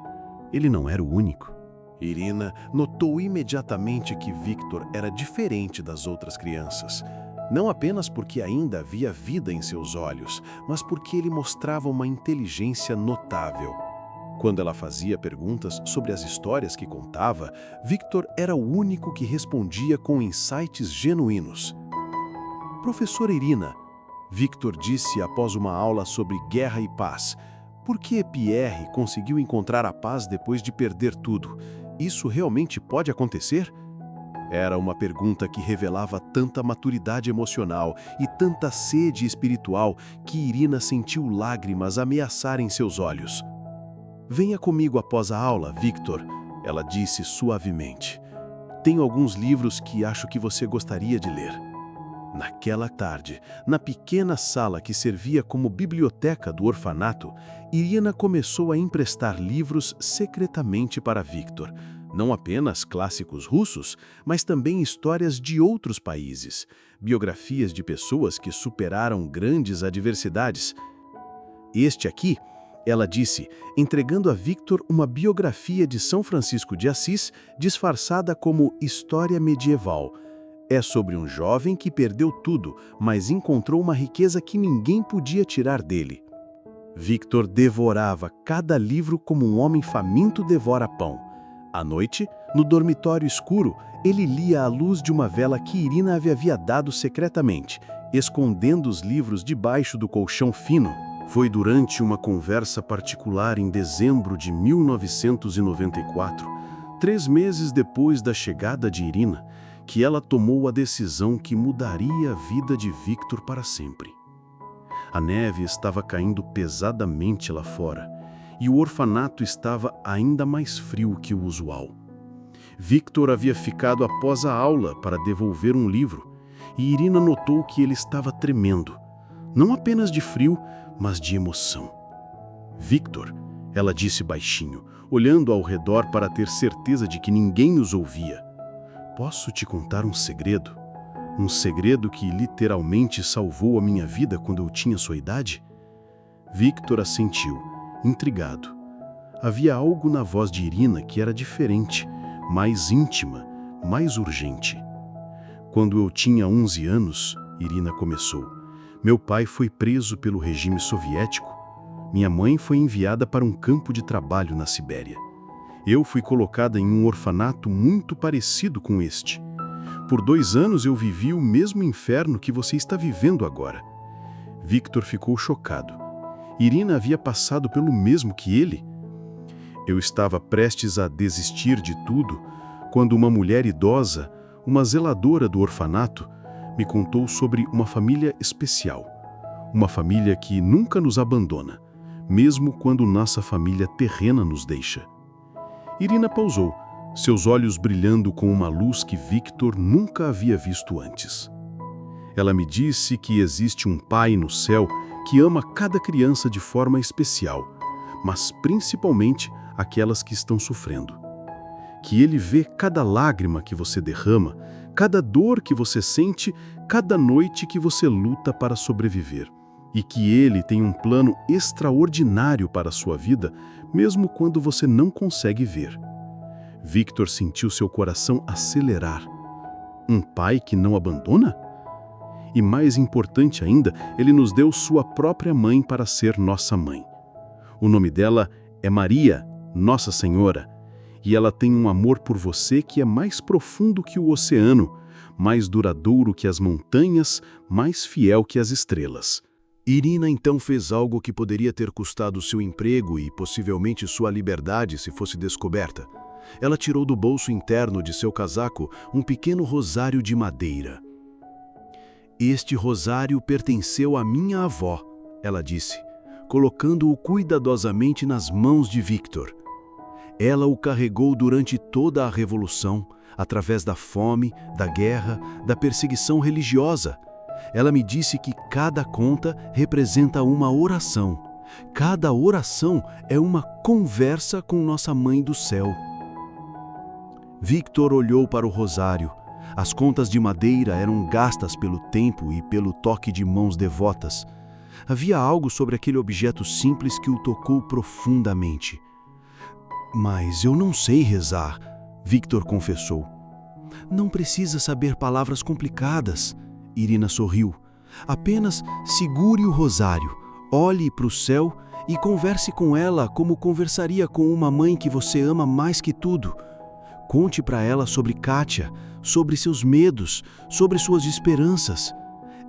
Ele não era o único. Irina notou imediatamente que Victor era diferente das outras crianças. Não apenas porque ainda havia vida em seus olhos, mas porque ele mostrava uma inteligência notável. Quando ela fazia perguntas sobre as histórias que contava, Victor era o único que respondia com insights genuínos. Professora Irina, Victor disse após uma aula sobre guerra e paz, por que Pierre conseguiu encontrar a paz depois de perder tudo? Isso realmente pode acontecer? Era uma pergunta que revelava tanta maturidade emocional e tanta sede espiritual que Irina sentiu lágrimas ameaçarem seus olhos. Venha comigo após a aula, Victor, ela disse suavemente. Tenho alguns livros que acho que você gostaria de ler. Naquela tarde, na pequena sala que servia como biblioteca do orfanato, Irina começou a emprestar livros secretamente para Victor. Não apenas clássicos russos, mas também histórias de outros países, biografias de pessoas que superaram grandes adversidades. Este aqui, ela disse, entregando a Victor uma biografia de São Francisco de Assis, disfarçada como história medieval. É sobre um jovem que perdeu tudo, mas encontrou uma riqueza que ninguém podia tirar dele. Victor devorava cada livro como um homem faminto devora pão. À noite, no dormitório escuro, ele lia à luz de uma vela que Irina havia dado secretamente, escondendo os livros debaixo do colchão fino. Foi durante uma conversa particular em dezembro de 1994, 3 meses depois da chegada de Irina, que ela tomou a decisão que mudaria a vida de Victor para sempre. A neve estava caindo pesadamente lá fora, e o orfanato estava ainda mais frio que o usual. Victor havia ficado após a aula para devolver um livro, e Irina notou que ele estava tremendo, não apenas de frio, mas de emoção. Victor, ela disse baixinho, olhando ao redor para ter certeza de que ninguém os ouvia. Posso te contar um segredo? Um segredo que literalmente salvou a minha vida quando eu tinha sua idade? Victor assentiu, intrigado. Havia algo na voz de Irina que era diferente, mais íntima, mais urgente. Quando eu tinha 11 anos, Irina começou, meu pai foi preso pelo regime soviético. Minha mãe foi enviada para um campo de trabalho na Sibéria. Eu fui colocada em um orfanato muito parecido com este. Por 2 anos eu vivi o mesmo inferno que você está vivendo agora. Victor ficou chocado. Irina havia passado pelo mesmo que ele? Eu estava prestes a desistir de tudo quando uma mulher idosa, uma zeladora do orfanato, me contou sobre uma família especial. Uma família que nunca nos abandona, mesmo quando nossa família terrena nos deixa. Irina pausou, seus olhos brilhando com uma luz que Victor nunca havia visto antes. Ela me disse que existe um pai no céu que ama cada criança de forma especial, mas principalmente aquelas que estão sofrendo. Que ele vê cada lágrima que você derrama, cada dor que você sente, cada noite que você luta para sobreviver. E que ele tem um plano extraordinário para a sua vida, mesmo quando você não consegue ver. Victor sentiu seu coração acelerar. Um pai que não abandona? E mais importante ainda, ele nos deu sua própria mãe para ser nossa mãe. O nome dela é Maria, Nossa Senhora, e ela tem um amor por você que é mais profundo que o oceano, mais duradouro que as montanhas, mais fiel que as estrelas. Irina então fez algo que poderia ter custado seu emprego e possivelmente sua liberdade se fosse descoberta. Ela tirou do bolso interno de seu casaco um pequeno rosário de madeira. Este rosário pertenceu à minha avó, ela disse, colocando-o cuidadosamente nas mãos de Victor. Ela o carregou durante toda a Revolução, através da fome, da guerra, da perseguição religiosa. Ela me disse que cada conta representa uma oração. Cada oração é uma conversa com Nossa Mãe do Céu. Victor olhou para o rosário. As contas de madeira eram gastas pelo tempo e pelo toque de mãos devotas. Havia algo sobre aquele objeto simples que o tocou profundamente. Mas eu não sei rezar, Victor confessou. Não precisa saber palavras complicadas, Irina sorriu. Apenas segure o rosário, olhe para o céu e converse com ela como conversaria com uma mãe que você ama mais que tudo. Conte para ela sobre Kátia, sobre seus medos, sobre suas esperanças.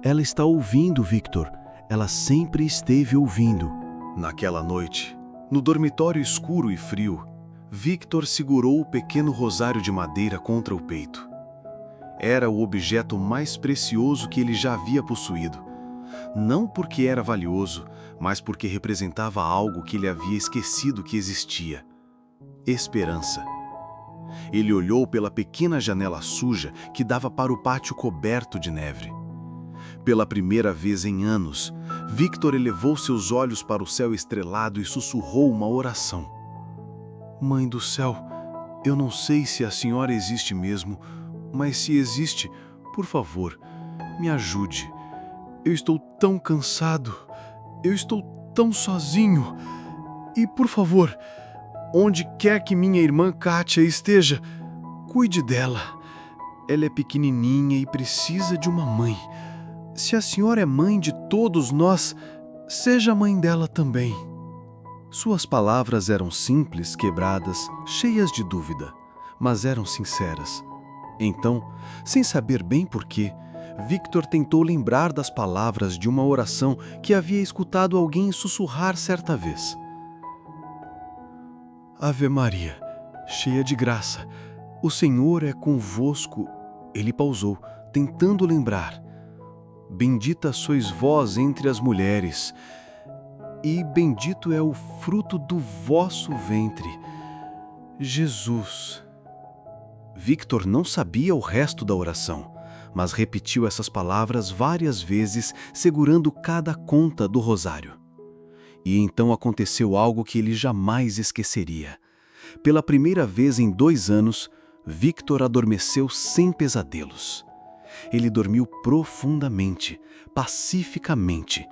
Ela está ouvindo, Victor. Ela sempre esteve ouvindo. Naquela noite, no dormitório escuro e frio, Victor segurou o pequeno rosário de madeira contra o peito. Era o objeto mais precioso que ele já havia possuído. Não porque era valioso, mas porque representava algo que ele havia esquecido que existia: esperança. Ele olhou pela pequena janela suja que dava para o pátio coberto de neve. Pela primeira vez em anos, Victor elevou seus olhos para o céu estrelado e sussurrou uma oração. Mãe do céu, eu não sei se a senhora existe mesmo, mas se existe, por favor, me ajude. Eu estou tão cansado, eu estou tão sozinho. E, por favor, onde quer que minha irmã Kátia esteja, cuide dela. Ela é pequenininha e precisa de uma mãe. Se a senhora é mãe de todos nós, seja mãe dela também. Suas palavras eram simples, quebradas, cheias de dúvida, mas eram sinceras. Então, sem saber bem porquê, Victor tentou lembrar das palavras de uma oração que havia escutado alguém sussurrar certa vez. Ave Maria, cheia de graça, o Senhor é convosco. Ele pausou, tentando lembrar. Bendita sois vós entre as mulheres, e bendito é o fruto do vosso ventre, Jesus. Victor não sabia o resto da oração, mas repetiu essas palavras várias vezes, segurando cada conta do rosário. E então aconteceu algo que ele jamais esqueceria. Pela primeira vez em 2 anos, Victor adormeceu sem pesadelos. Ele dormiu profundamente, pacificamente,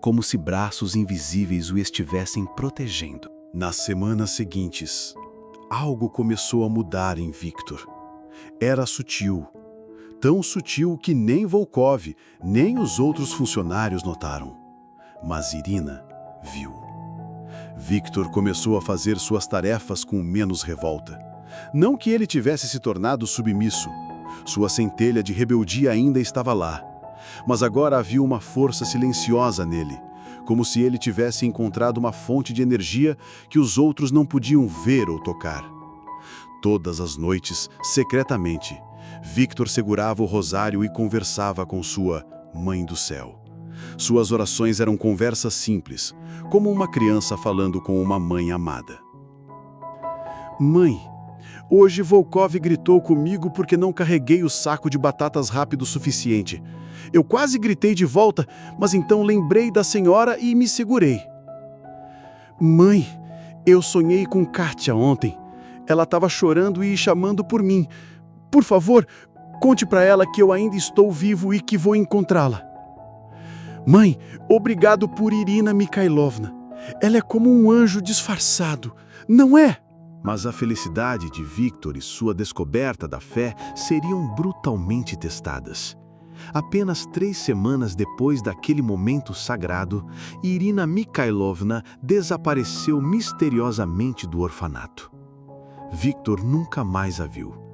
como se braços invisíveis o estivessem protegendo. Nas semanas seguintes, algo começou a mudar em Victor. Era sutil. Tão sutil que nem Volkov, nem os outros funcionários notaram. Mas Irina viu. Victor começou a fazer suas tarefas com menos revolta. Não que ele tivesse se tornado submisso. Sua centelha de rebeldia ainda estava lá. Mas agora havia uma força silenciosa nele, como se ele tivesse encontrado uma fonte de energia que os outros não podiam ver ou tocar. Todas as noites, secretamente, Victor segurava o rosário e conversava com sua Mãe do Céu. Suas orações eram conversas simples, como uma criança falando com uma mãe amada. Mãe, hoje Volkov gritou comigo porque não carreguei o saco de batatas rápido o suficiente. Eu quase gritei de volta, mas então lembrei da senhora e me segurei. Mãe, eu sonhei com Kátia ontem. Ela estava chorando e chamando por mim. Por favor, conte para ela que eu ainda estou vivo e que vou encontrá-la. Mãe, obrigado por Irina Mikhailovna. Ela é como um anjo disfarçado, não é? Mas a felicidade de Victor e sua descoberta da fé seriam brutalmente testadas. Apenas 3 semanas depois daquele momento sagrado, Irina Mikhailovna desapareceu misteriosamente do orfanato. Victor nunca mais a viu.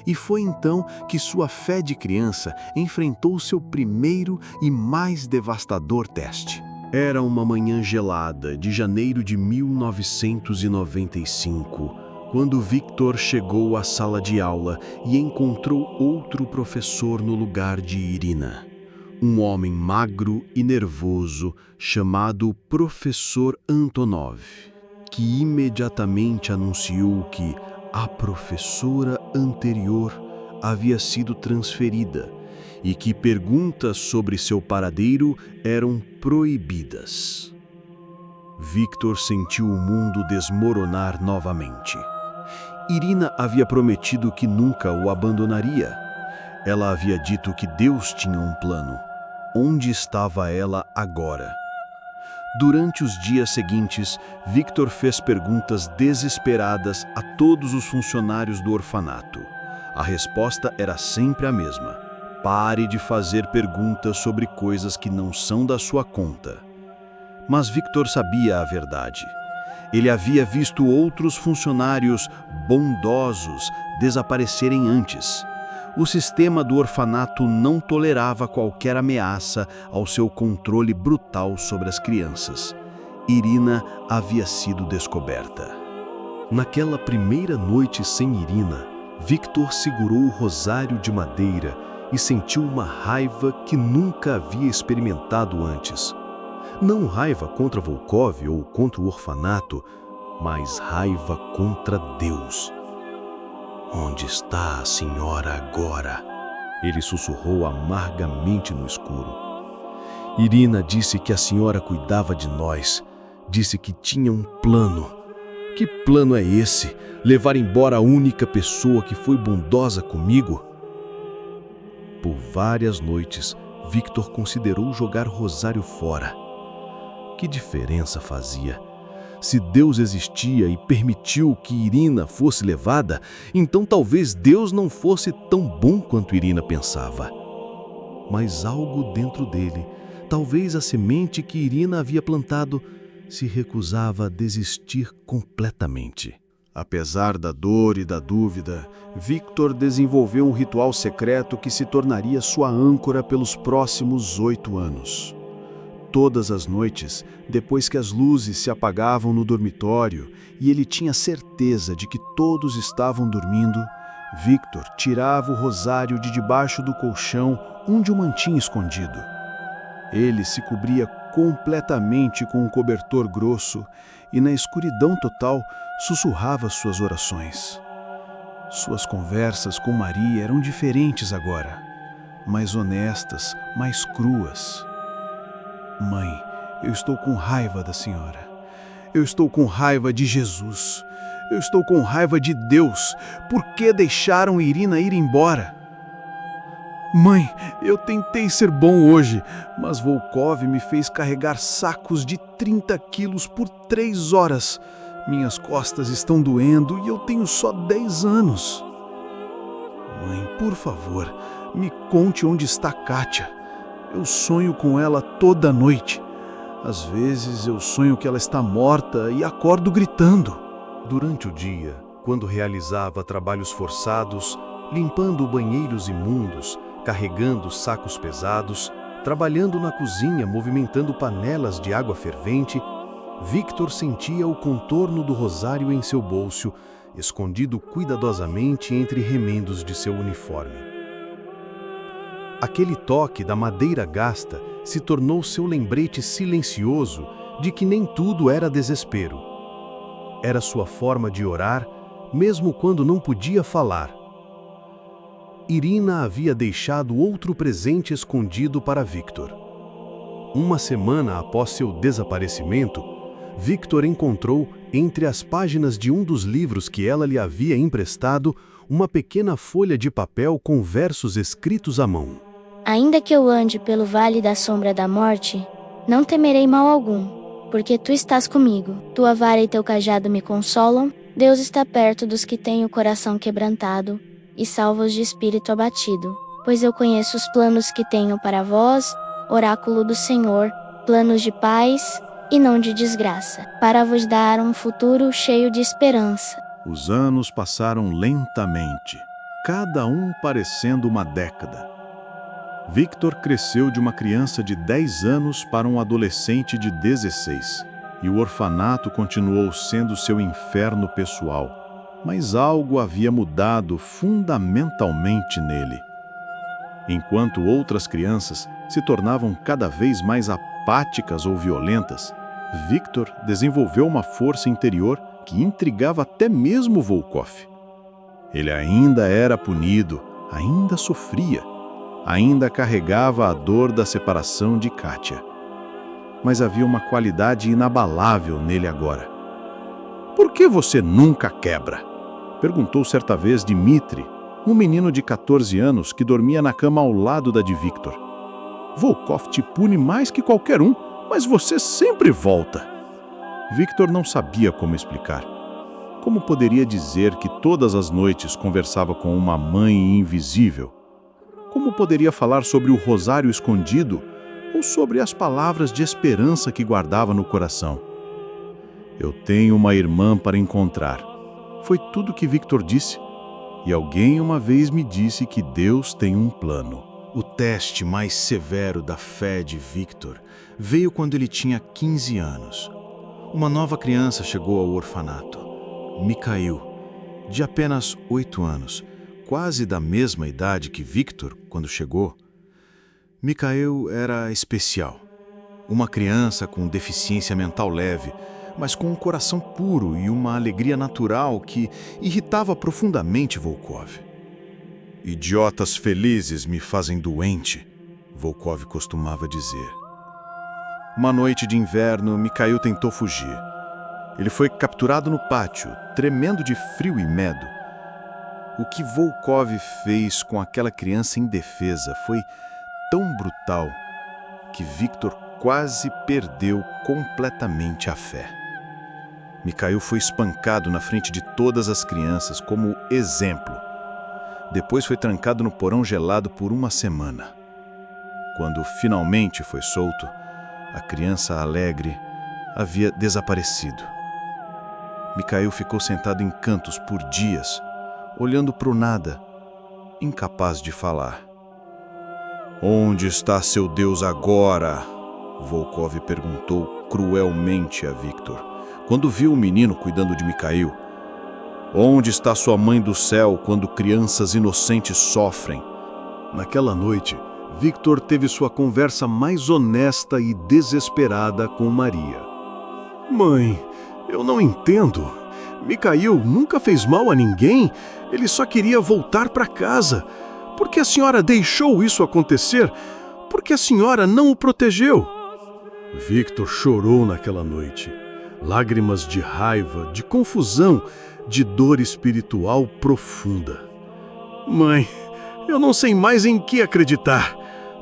E foi então que sua fé de criança enfrentou seu primeiro e mais devastador teste. Era uma manhã gelada de janeiro de 1995, quando Victor chegou à sala de aula e encontrou outro professor no lugar de Irina. Um homem magro e nervoso chamado Professor Antonov, que imediatamente anunciou que a professora anterior havia sido transferida e que perguntas sobre seu paradeiro eram proibidas. Victor sentiu o mundo desmoronar novamente. Irina havia prometido que nunca o abandonaria. Ela havia dito que Deus tinha um plano. Onde estava ela agora? Durante os dias seguintes, Victor fez perguntas desesperadas a todos os funcionários do orfanato. A resposta era sempre a mesma: pare de fazer perguntas sobre coisas que não são da sua conta. Mas Victor sabia a verdade. Ele havia visto outros funcionários bondosos desaparecerem antes. O sistema do orfanato não tolerava qualquer ameaça ao seu controle brutal sobre as crianças. Irina havia sido descoberta. Naquela primeira noite sem Irina, Victor segurou o rosário de madeira e sentiu uma raiva que nunca havia experimentado antes. Não raiva contra Volkov ou contra o orfanato, mas raiva contra Deus. Onde está a senhora agora? Ele sussurrou amargamente no escuro. Irina disse que a senhora cuidava de nós. Disse que tinha um plano. Que plano é esse? Levar embora a única pessoa que foi bondosa comigo? Por várias noites, Victor considerou jogar Rosário fora. Que diferença fazia? Se Deus existia e permitiu que Irina fosse levada, então talvez Deus não fosse tão bom quanto Irina pensava. Mas algo dentro dele, talvez a semente que Irina havia plantado, se recusava a desistir completamente. Apesar da dor e da dúvida, Victor desenvolveu um ritual secreto que se tornaria sua âncora pelos próximos 8 anos. Todas as noites, depois que as luzes se apagavam no dormitório e ele tinha certeza de que todos estavam dormindo, Victor tirava o rosário de debaixo do colchão onde o mantinha escondido. Ele se cobria completamente com um cobertor grosso e, na escuridão total, sussurrava suas orações. Suas conversas com Maria eram diferentes agora, mais honestas, mais cruas. Mãe, eu estou com raiva da senhora. Eu estou com raiva de Jesus. Eu estou com raiva de Deus. Por que deixaram Irina ir embora? Mãe, eu tentei ser bom hoje, mas Volkov me fez carregar sacos de 30 quilos por 3 horas. Minhas costas estão doendo e eu tenho só 10 anos. Mãe, por favor, me conte onde está Kátia. Eu sonho com ela toda noite. Às vezes eu sonho que ela está morta e acordo gritando. Durante o dia, quando realizava trabalhos forçados, limpando banheiros imundos, carregando sacos pesados, trabalhando na cozinha, movimentando panelas de água fervente, Victor sentia o contorno do rosário em seu bolso, escondido cuidadosamente entre remendos de seu uniforme. Aquele toque da madeira gasta se tornou seu lembrete silencioso de que nem tudo era desespero. Era sua forma de orar, mesmo quando não podia falar. Irina havia deixado outro presente escondido para Victor. Uma semana após seu desaparecimento, Victor encontrou, entre as páginas de um dos livros que ela lhe havia emprestado, uma pequena folha de papel com versos escritos à mão. Ainda que eu ande pelo vale da sombra da morte, não temerei mal algum, porque tu estás comigo. Tua vara e teu cajado me consolam. Deus está perto dos que têm o coração quebrantado e salva-os de espírito abatido. Pois eu conheço os planos que tenho para vós, oráculo do Senhor, planos de paz e não de desgraça, para vos dar um futuro cheio de esperança. Os anos passaram lentamente, cada um parecendo uma década. Victor cresceu de uma criança de 10 anos para um adolescente de 16, e o orfanato continuou sendo seu inferno pessoal, mas algo havia mudado fundamentalmente nele. Enquanto outras crianças se tornavam cada vez mais apáticas ou violentas, Victor desenvolveu uma força interior que intrigava até mesmo Volkov. Ele ainda era punido, ainda sofria, ainda carregava a dor da separação de Katia. Mas havia uma qualidade inabalável nele agora. "Por que você nunca quebra?" perguntou certa vez Dmitri, um menino de 14 anos que dormia na cama ao lado da de Victor. "Volkov te pune mais que qualquer um, mas você sempre volta." Victor não sabia como explicar. Como poderia dizer que todas as noites conversava com uma mãe invisível? Como poderia falar sobre o rosário escondido ou sobre as palavras de esperança que guardava no coração? "Eu tenho uma irmã para encontrar." Foi tudo que Victor disse. E alguém uma vez me disse que Deus tem um plano. O teste mais severo da fé de Victor veio quando ele tinha 15 anos. Uma nova criança chegou ao orfanato, Mikhail, de apenas 8 anos, quase da mesma idade que Victor quando chegou. Mikhail era especial. Uma criança com deficiência mental leve, mas com um coração puro e uma alegria natural que irritava profundamente Volkov. "Idiotas felizes me fazem doente", Volkov costumava dizer. Uma noite de inverno, Mikhail tentou fugir. Ele foi capturado no pátio, tremendo de frio e medo. O que Volkov fez com aquela criança indefesa foi tão brutal que Victor quase perdeu completamente a fé. Mikhail foi espancado na frente de todas as crianças como exemplo. Depois foi trancado no porão gelado por uma semana. Quando finalmente foi solto, a criança alegre havia desaparecido. Mikhail ficou sentado em cantos por dias, olhando para o nada, incapaz de falar. "Onde está seu Deus agora?" Volkov perguntou cruelmente a Victor, quando viu o menino cuidando de Mikhail. "Onde está sua mãe do céu quando crianças inocentes sofrem?" Naquela noite, Victor teve sua conversa mais honesta e desesperada com Maria. "Mãe, eu não entendo. Mikhail nunca fez mal a ninguém. Ele só queria voltar para casa. Por que a senhora deixou isso acontecer? Por que a senhora não o protegeu?" Victor chorou naquela noite. Lágrimas de raiva, de confusão, de dor espiritual profunda. "Mãe, eu não sei mais em que acreditar.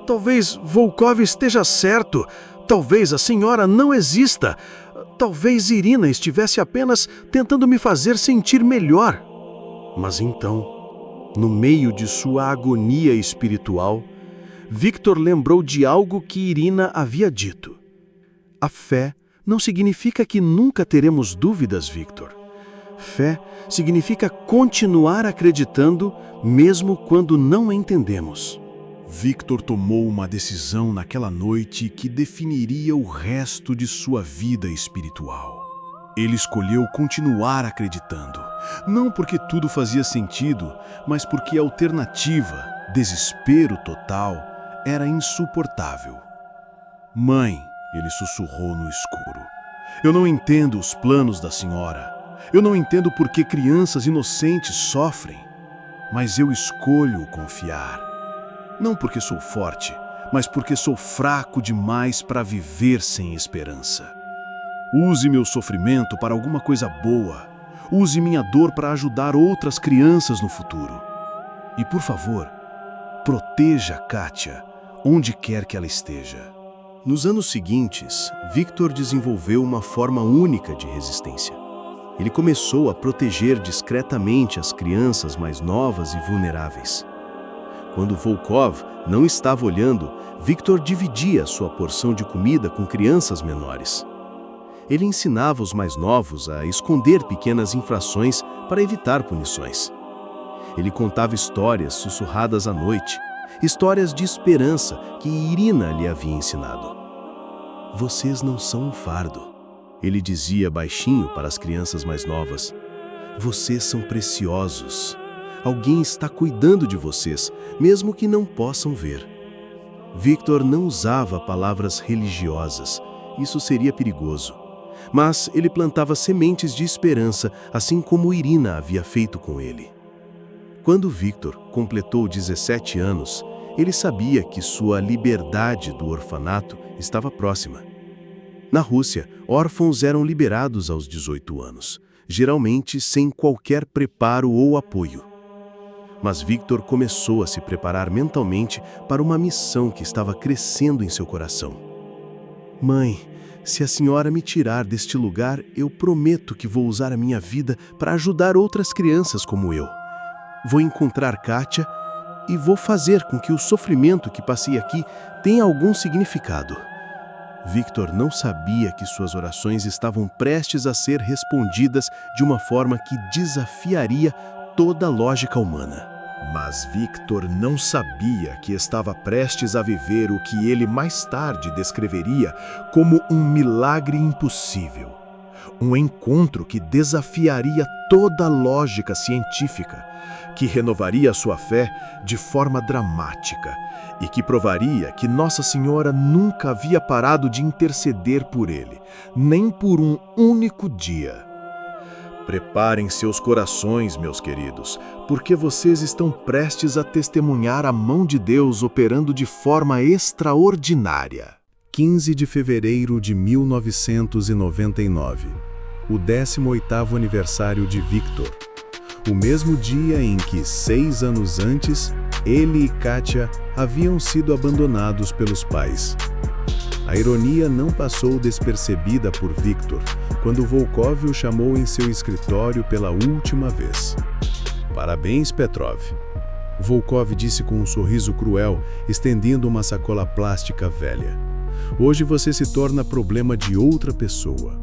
Talvez Volkov esteja certo. Talvez a senhora não exista. Talvez Irina estivesse apenas tentando me fazer sentir melhor." Mas então, no meio de sua agonia espiritual, Victor lembrou de algo que Irina havia dito. "A fé não significa que nunca teremos dúvidas, Victor. Fé significa continuar acreditando mesmo quando não entendemos." Victor tomou uma decisão naquela noite que definiria o resto de sua vida espiritual. Ele escolheu continuar acreditando, não porque tudo fazia sentido, mas porque a alternativa, desespero total, era insuportável. "Mãe", ele sussurrou no escuro, "eu não entendo os planos da senhora. Eu não entendo por que crianças inocentes sofrem, mas eu escolho confiar. Não porque sou forte, mas porque sou fraco demais para viver sem esperança. Use meu sofrimento para alguma coisa boa. Use minha dor para ajudar outras crianças no futuro. E, por favor, proteja Katia, onde quer que ela esteja." Nos anos seguintes, Victor desenvolveu uma forma única de resistência. Ele começou a proteger discretamente as crianças mais novas e vulneráveis. Quando Volkov não estava olhando, Victor dividia sua porção de comida com crianças menores. Ele ensinava os mais novos a esconder pequenas infrações para evitar punições. Ele contava histórias sussurradas à noite, histórias de esperança que Irina lhe havia ensinado. "Vocês não são um fardo", ele dizia baixinho para as crianças mais novas. "Vocês são preciosos. Alguém está cuidando de vocês, mesmo que não possam ver. Victor não usava palavras religiosas. Isso seria perigoso. Mas ele plantava sementes de esperança, assim como Irina havia feito com ele. Quando Victor completou 17 anos, ele sabia que sua liberdade do orfanato estava próxima. Na Rússia, órfãos eram liberados aos 18 anos, geralmente sem qualquer preparo ou apoio. Mas Victor começou a se preparar mentalmente para uma missão que estava crescendo em seu coração. Mãe, se a senhora me tirar deste lugar, eu prometo que vou usar a minha vida para ajudar outras crianças como eu. Vou encontrar Kátia e vou fazer com que o sofrimento que passei aqui tenha algum significado. Victor não sabia que suas orações estavam prestes a ser respondidas de uma forma que desafiaria toda a lógica humana. Mas Victor não sabia que estava prestes a viver o que ele mais tarde descreveria como um milagre impossível. Um encontro que desafiaria toda a lógica científica, que renovaria sua fé de forma dramática e que provaria que Nossa Senhora nunca havia parado de interceder por ele, nem por um único dia. Preparem seus corações, meus queridos, porque vocês estão prestes a testemunhar a mão de Deus operando de forma extraordinária. 15 de fevereiro de 1999, o 18º aniversário de Victor. O mesmo dia em que, 6 anos antes, ele e Kátia haviam sido abandonados pelos pais. A ironia não passou despercebida por Victor quando Volkov o chamou em seu escritório pela última vez. Parabéns, Petrov. Volkov disse com um sorriso cruel, estendendo uma sacola plástica velha. Hoje você se torna problema de outra pessoa.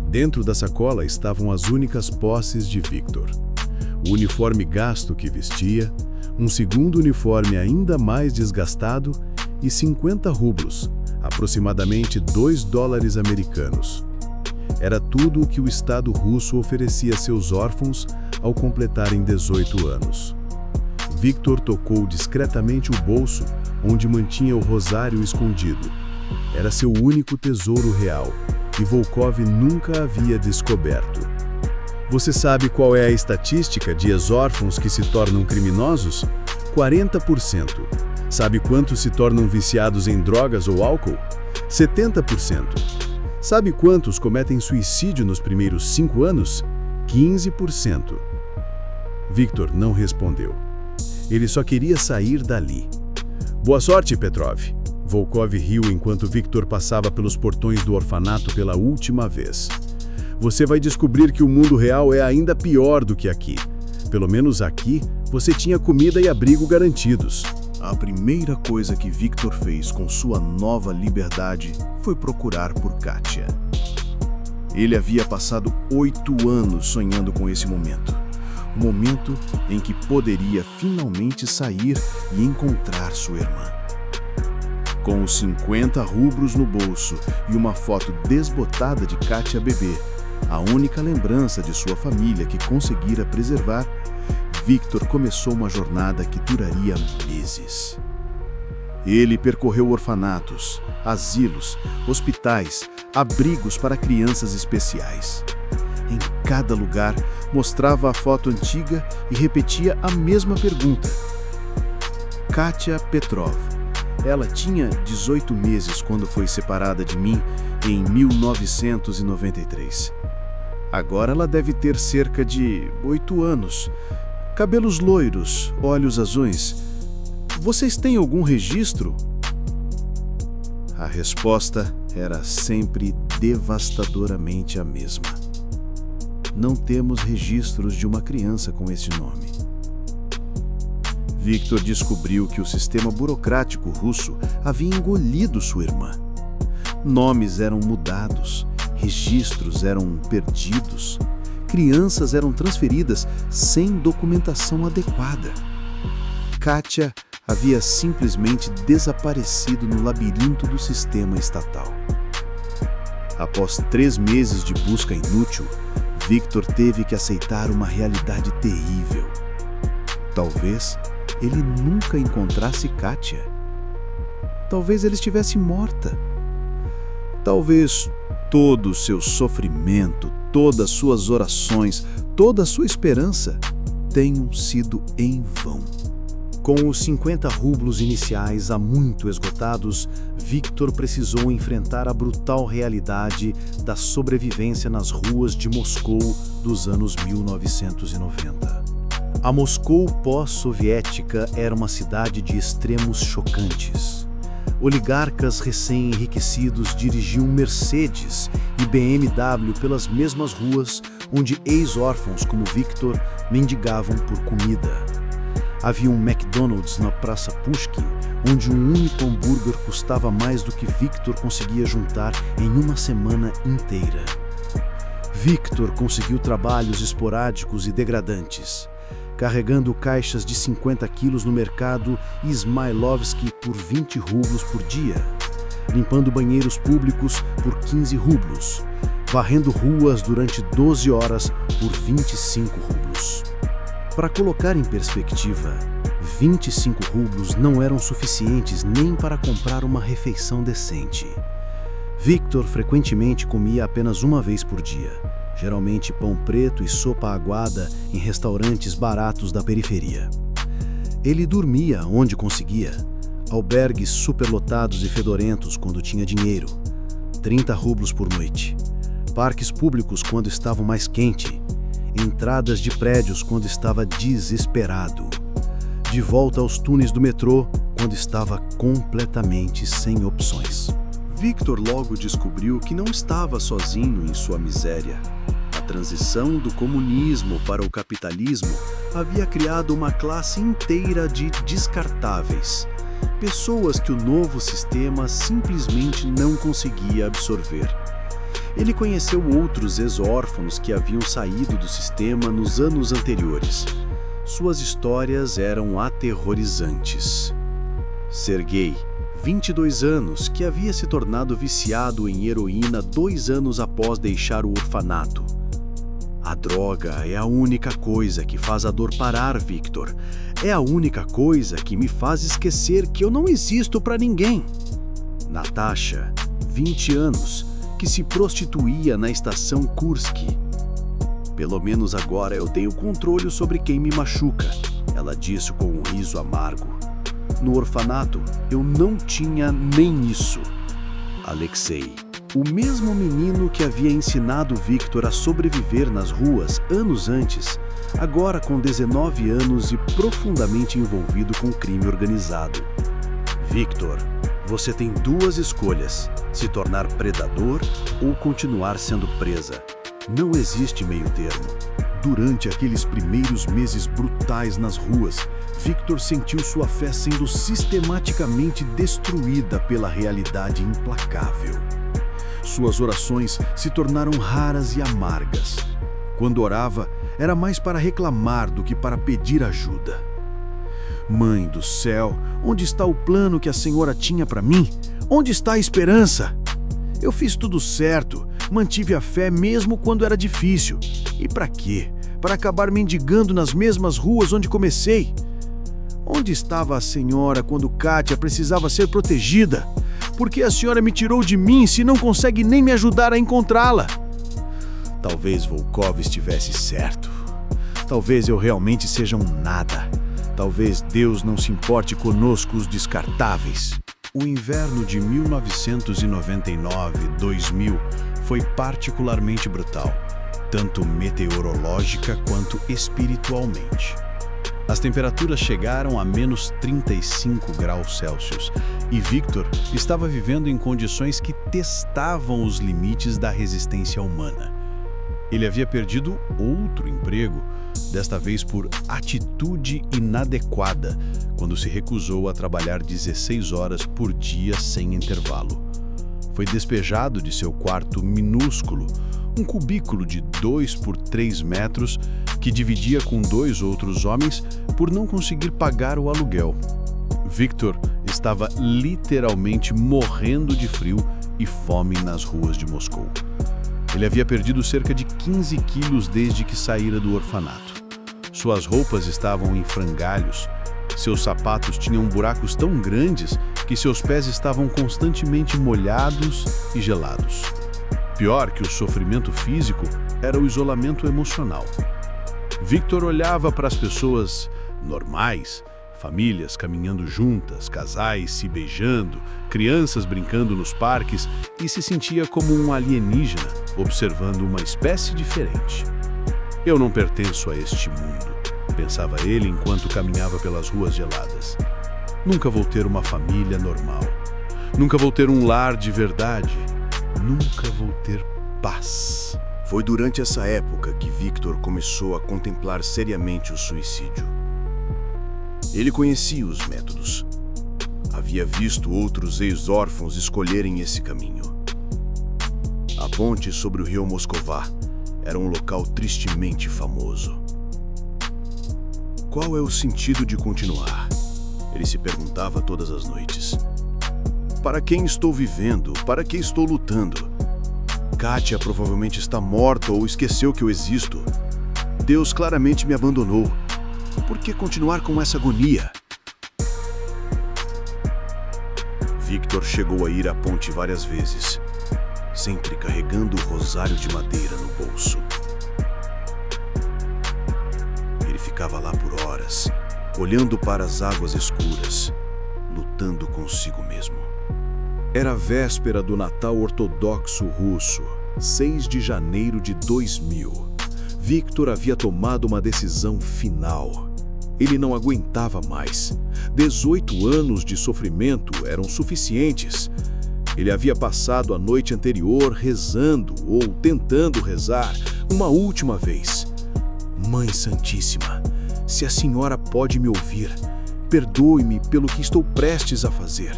Dentro da sacola estavam as únicas posses de Victor. O uniforme gasto que vestia, um segundo uniforme ainda mais desgastado e 50 rublos, aproximadamente $2 americanos. Era tudo o que o Estado russo oferecia a seus órfãos ao completarem 18 anos. Victor tocou discretamente o bolso onde mantinha o rosário escondido. Era seu único tesouro real e Volkov nunca havia descoberto. Você sabe qual é a estatística de ex-órfãos que se tornam criminosos? 40%. Sabe quantos se tornam viciados em drogas ou álcool? 70%. Sabe quantos cometem suicídio nos primeiros 5 anos? 15%. Victor não respondeu. Ele só queria sair dali. Boa sorte, Petrov. Volkov riu enquanto Victor passava pelos portões do orfanato pela última vez. Você vai descobrir que o mundo real é ainda pior do que aqui. Pelo menos aqui, você tinha comida e abrigo garantidos. A primeira coisa que Victor fez com sua nova liberdade foi procurar por Kátia. Ele havia passado 8 anos sonhando com esse momento. O momento em que poderia finalmente sair e encontrar sua irmã. Com os 50 rublos no bolso e uma foto desbotada de Kátia bebê, a única lembrança de sua família que conseguira preservar, Victor começou uma jornada que duraria meses. Ele percorreu orfanatos, asilos, hospitais, abrigos para crianças especiais. Em cada lugar, mostrava a foto antiga e repetia a mesma pergunta. Kátia Petrov. Ela tinha 18 meses quando foi separada de mim em 1993. Agora ela deve ter cerca de 8 anos. Cabelos loiros, olhos azuis. Vocês têm algum registro? A resposta era sempre devastadoramente a mesma. Não temos registros de uma criança com esse nome. Victor descobriu que o sistema burocrático russo havia engolido sua irmã. Nomes eram mudados, registros eram perdidos, crianças eram transferidas sem documentação adequada. Kátia havia simplesmente desaparecido no labirinto do sistema estatal. Após 3 meses de busca inútil, Victor teve que aceitar uma realidade terrível. Talvez ele nunca encontrasse Kátia. Talvez ela estivesse morta. Talvez todo o seu sofrimento, todas as suas orações, toda a sua esperança tenham sido em vão. Com os 50 rublos iniciais há muito esgotados, Victor precisou enfrentar a brutal realidade da sobrevivência nas ruas de Moscou dos anos 1990. A Moscou pós-soviética era uma cidade de extremos chocantes. Oligarcas recém-enriquecidos dirigiam Mercedes e BMW pelas mesmas ruas onde ex-órfãos como Victor mendigavam por comida. Havia um McDonald's na Praça Pushkin, onde um único hambúrguer custava mais do que Victor conseguia juntar em uma semana inteira. Victor conseguiu trabalhos esporádicos e degradantes, carregando caixas de 50 quilos no mercado Ismailovsky por 20 rublos por dia, limpando banheiros públicos por 15 rublos, varrendo ruas durante 12 horas por 25 rublos. Para colocar em perspectiva, 25 rublos não eram suficientes nem para comprar uma refeição decente. Victor frequentemente comia apenas uma vez por dia, geralmente pão preto e sopa aguada em restaurantes baratos da periferia. Ele dormia onde conseguia, albergues superlotados e fedorentos quando tinha dinheiro, 30 rublos por noite, parques públicos quando estavam mais quente, entradas de prédios quando estava desesperado, de volta aos túneis do metrô quando estava completamente sem opções. Victor logo descobriu que não estava sozinho em sua miséria. A transição do comunismo para o capitalismo havia criado uma classe inteira de descartáveis, pessoas que o novo sistema simplesmente não conseguia absorver. Ele conheceu outros ex-órfãos que haviam saído do sistema nos anos anteriores. Suas histórias eram aterrorizantes. Sergei, 22 anos, que havia se tornado viciado em heroína 2 anos após deixar o orfanato. A droga é a única coisa que faz a dor parar, Victor. É a única coisa que me faz esquecer que eu não existo para ninguém. Natasha, 20 anos, que se prostituía na estação Kursk. Pelo menos agora eu tenho controle sobre quem me machuca, ela disse com um riso amargo. No orfanato, eu não tinha nem isso. Alexei, o mesmo menino que havia ensinado Victor a sobreviver nas ruas anos antes, agora com 19 anos e profundamente envolvido com crime organizado. Victor, você tem 2 escolhas: se tornar predador ou continuar sendo presa. Não existe meio termo. Durante aqueles primeiros meses brutais nas ruas, Victor sentiu sua fé sendo sistematicamente destruída pela realidade implacável. Suas orações se tornaram raras e amargas. Quando orava, era mais para reclamar do que para pedir ajuda. Mãe do céu, onde está o plano que a Senhora tinha para mim? Onde está a esperança? Eu fiz tudo certo, mantive a fé mesmo quando era difícil. E para quê? Para acabar mendigando nas mesmas ruas onde comecei? Onde estava a Senhora quando Kátia precisava ser protegida? Por que a Senhora me tirou de mim se não consegue nem me ajudar a encontrá-la? Talvez Volkov estivesse certo. Talvez eu realmente seja um nada. Talvez Deus não se importe conosco, os descartáveis. O inverno de 1999-2000 foi particularmente brutal, tanto meteorológica quanto espiritualmente. As temperaturas chegaram a menos 35 graus Celsius e Victor estava vivendo em condições que testavam os limites da resistência humana. Ele havia perdido outro emprego, desta vez por atitude inadequada, quando se recusou a trabalhar 16 horas por dia sem intervalo. Foi despejado de seu quarto minúsculo, um cubículo de 2 por 3 metros que dividia com 2 outros homens por não conseguir pagar o aluguel. Victor estava literalmente morrendo de frio e fome nas ruas de Moscou. Ele havia perdido cerca de 15 quilos desde que saíra do orfanato. Suas roupas estavam em frangalhos. Seus sapatos tinham buracos tão grandes que seus pés estavam constantemente molhados e gelados. Pior que o sofrimento físico era o isolamento emocional. Victor olhava para as pessoas normais, famílias caminhando juntas, casais se beijando, crianças brincando nos parques e se sentia como um alienígena observando uma espécie diferente. Eu não pertenço a este mundo, pensava ele enquanto caminhava pelas ruas geladas. Nunca vou ter uma família normal. Nunca vou ter um lar de verdade. Nunca vou ter paz. Foi durante essa época que Victor começou a contemplar seriamente o suicídio. Ele conhecia os métodos. Havia visto outros ex-órfãos escolherem esse caminho. A ponte sobre o rio Moscová era um local tristemente famoso. Qual é o sentido de continuar? Ele se perguntava todas as noites. Para quem estou vivendo? Para que estou lutando? Kátia provavelmente está morta ou esqueceu que eu existo. Deus claramente me abandonou. Por que continuar com essa agonia? Victor chegou a ir à ponte várias vezes, sempre carregando o rosário de madeira no bolso. Ele ficava lá por horas, olhando para as águas escuras, lutando consigo mesmo. Era a véspera do Natal Ortodoxo Russo, 6 de janeiro de 2000. Victor havia tomado uma decisão final. Ele não aguentava mais. 18 anos de sofrimento eram suficientes. Ele havia passado a noite anterior rezando ou tentando rezar uma última vez. Mãe Santíssima, se a senhora pode me ouvir, perdoe-me pelo que estou prestes a fazer.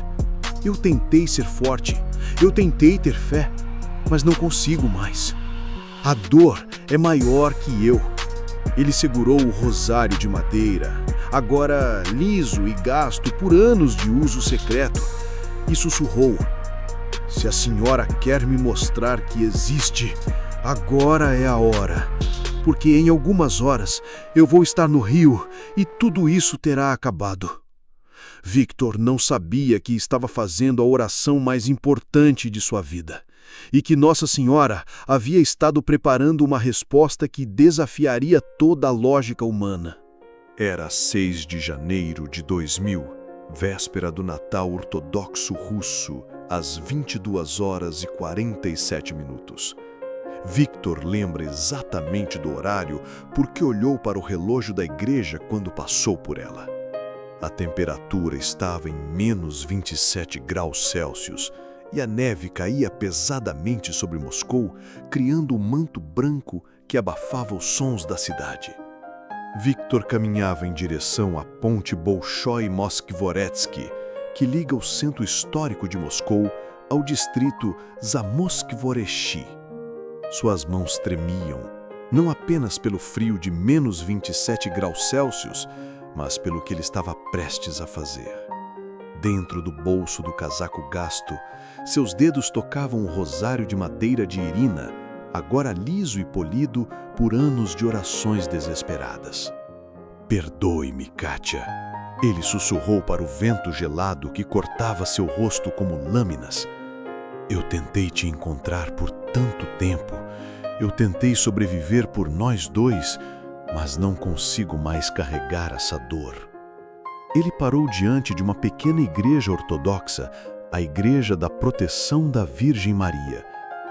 Eu tentei ser forte, eu tentei ter fé, mas não consigo mais. A dor é maior que eu. Ele segurou o rosário de madeira, agora liso e gasto por anos de uso secreto, e sussurrou: se a senhora quer me mostrar que existe, agora é a hora, porque em algumas horas eu vou estar no rio e tudo isso terá acabado. Victor não sabia que estava fazendo a oração mais importante de sua vida e que Nossa Senhora havia estado preparando uma resposta que desafiaria toda a lógica humana. Era 6 de janeiro de 2000, véspera do Natal Ortodoxo Russo, às 22h47. Victor lembra exatamente do horário porque olhou para o relógio da igreja quando passou por ela. A temperatura estava em menos 27 graus Celsius e a neve caía pesadamente sobre Moscou, criando um manto branco que abafava os sons da cidade. Victor caminhava em direção à ponte Bolshoi-Moskvoretsky, que liga o centro histórico de Moscou ao distrito Zamoskvorechi. Suas mãos tremiam, não apenas pelo frio de menos 27 graus Celsius, mas pelo que ele estava prestes a fazer. Dentro do bolso do casaco gasto, seus dedos tocavam o rosário de madeira de Irina, agora liso e polido por anos de orações desesperadas. Perdoe-me, Kátia. Ele sussurrou para o vento gelado que cortava seu rosto como lâminas. Eu tentei te encontrar por tanto tempo. Eu tentei sobreviver por nós dois, mas não consigo mais carregar essa dor. Ele parou diante de uma pequena igreja ortodoxa, a Igreja da Proteção da Virgem Maria,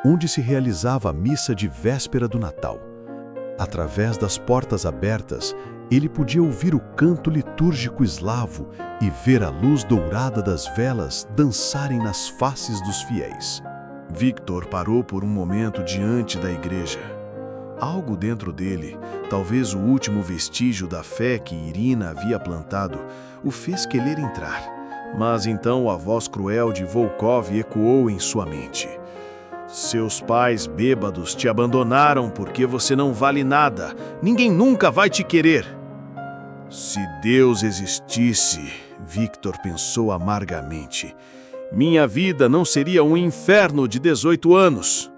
onde se realizava a missa de véspera do Natal. Através das portas abertas, ele podia ouvir o canto litúrgico eslavo e ver a luz dourada das velas dançarem nas faces dos fiéis. Victor parou por um momento diante da igreja. Algo dentro dele, talvez o último vestígio da fé que Irina havia plantado, o fez querer entrar. Mas então a voz cruel de Volkov ecoou em sua mente. Seus pais bêbados te abandonaram porque você não vale nada. Ninguém nunca vai te querer. Se Deus existisse, Victor pensou amargamente, minha vida não seria um inferno de 18 anos.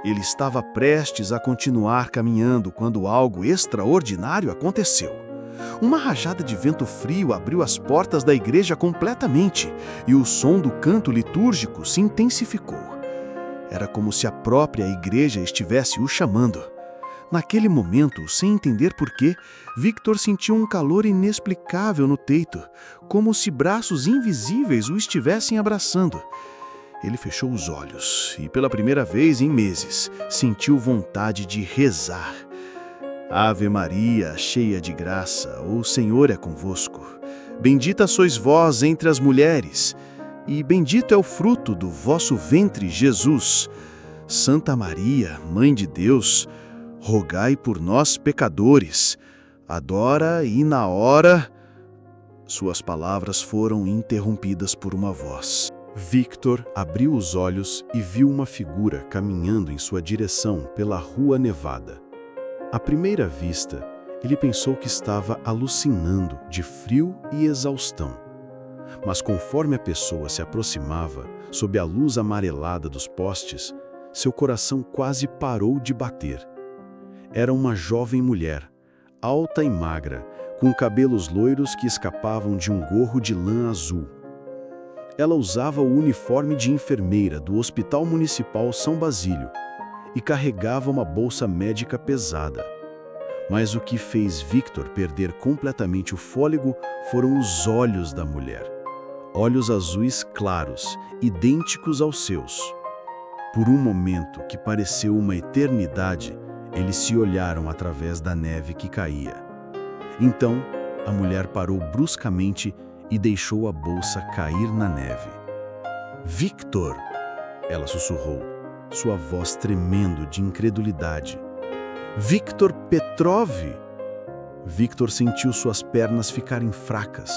Ele estava prestes a continuar caminhando quando algo extraordinário aconteceu. Uma rajada de vento frio abriu as portas da igreja completamente e o som do canto litúrgico se intensificou. Era como se a própria igreja estivesse o chamando. Naquele momento, sem entender porquê, Victor sentiu um calor inexplicável no peito, como se braços invisíveis o estivessem abraçando. Ele fechou os olhos e, pela primeira vez em meses, sentiu vontade de rezar. Ave Maria, cheia de graça, o Senhor é convosco. Bendita sois vós entre as mulheres, e bendito é o fruto do vosso ventre, Jesus. Santa Maria, Mãe de Deus, rogai por nós, pecadores, agora e na hora... Suas palavras foram interrompidas por uma voz. Victor abriu os olhos e viu uma figura caminhando em sua direção pela rua nevada. À primeira vista, ele pensou que estava alucinando de frio e exaustão. Mas conforme a pessoa se aproximava, sob a luz amarelada dos postes, seu coração quase parou de bater. Era uma jovem mulher, alta e magra, com cabelos loiros que escapavam de um gorro de lã azul. Ela usava o uniforme de enfermeira do Hospital Municipal São Basílio e carregava uma bolsa médica pesada. Mas o que fez Victor perder completamente o fôlego foram os olhos da mulher. Olhos azuis claros, idênticos aos seus. Por um momento que pareceu uma eternidade, eles se olharam através da neve que caía. Então, a mulher parou bruscamente e deixou a bolsa cair na neve. Victor! Ela sussurrou, sua voz tremendo de incredulidade. Victor Petrov! Victor sentiu suas pernas ficarem fracas.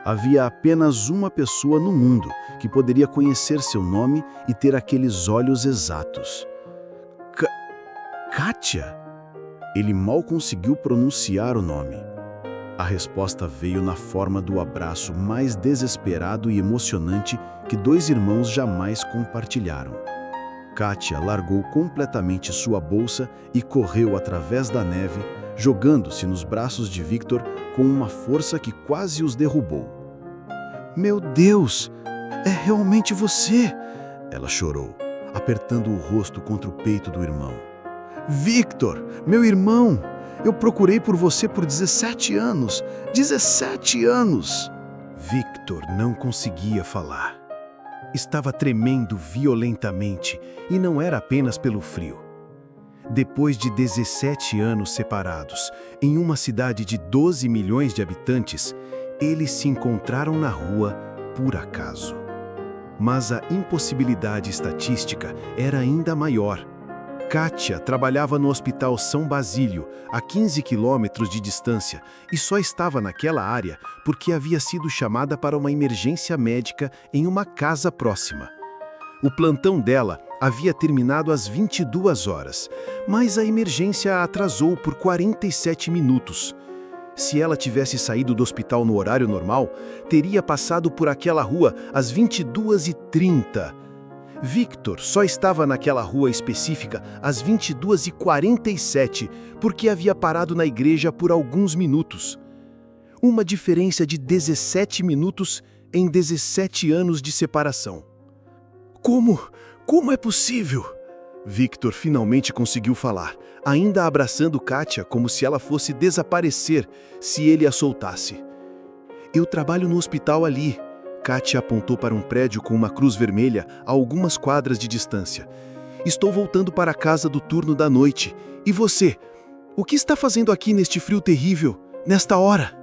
Havia apenas uma pessoa no mundo que poderia conhecer seu nome e ter aqueles olhos exatos. Kátia! Ele mal conseguiu pronunciar o nome. A resposta veio na forma do abraço mais desesperado e emocionante que dois irmãos jamais compartilharam. Kátia largou completamente sua bolsa e correu através da neve, jogando-se nos braços de Victor com uma força que quase os derrubou. Meu Deus! É realmente você! Ela chorou, apertando o rosto contra o peito do irmão. Victor, meu irmão! Eu procurei por você por 17 anos! 17 anos! Victor não conseguia falar. Estava tremendo violentamente e não era apenas pelo frio. Depois de 17 anos separados, em uma cidade de 12 milhões de habitantes, eles se encontraram na rua por acaso. Mas a impossibilidade estatística era ainda maior. Kátia trabalhava no Hospital São Basílio, a 15 quilômetros de distância, e só estava naquela área porque havia sido chamada para uma emergência médica em uma casa próxima. O plantão dela havia terminado às 22 horas, mas a emergência a atrasou por 47 minutos. Se ela tivesse saído do hospital no horário normal, teria passado por aquela rua às 22h30. Victor só estava naquela rua específica às 22h47 porque havia parado na igreja por alguns minutos. Uma diferença de 17 minutos em 17 anos de separação. Como é possível? Victor finalmente conseguiu falar, ainda abraçando Kátia como se ela fosse desaparecer se ele a soltasse. Eu trabalho no hospital ali. Kátia apontou para um prédio com uma cruz vermelha a algumas quadras de distância. Estou voltando para a casa do turno da noite. E você? O que está fazendo aqui neste frio terrível, nesta hora?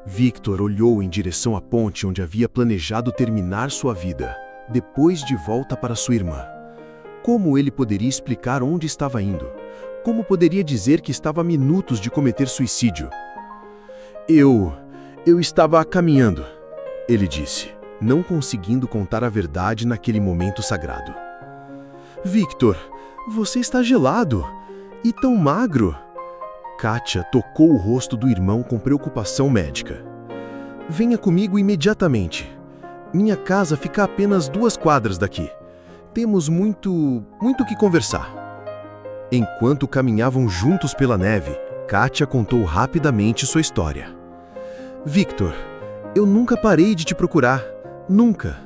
Victor olhou em direção à ponte onde havia planejado terminar sua vida, depois de volta para sua irmã. Como ele poderia explicar onde estava indo? Como poderia dizer que estava a minutos de cometer suicídio? Eu estava caminhando, ele disse, não conseguindo contar a verdade naquele momento sagrado. Victor, você está gelado e tão magro. Kátia tocou o rosto do irmão com preocupação médica. Venha comigo imediatamente. Minha casa fica a apenas 2 quadras daqui. Temos muito que conversar. Enquanto caminhavam juntos pela neve, Kátia contou rapidamente sua história. Victor, eu nunca parei de te procurar. Nunca.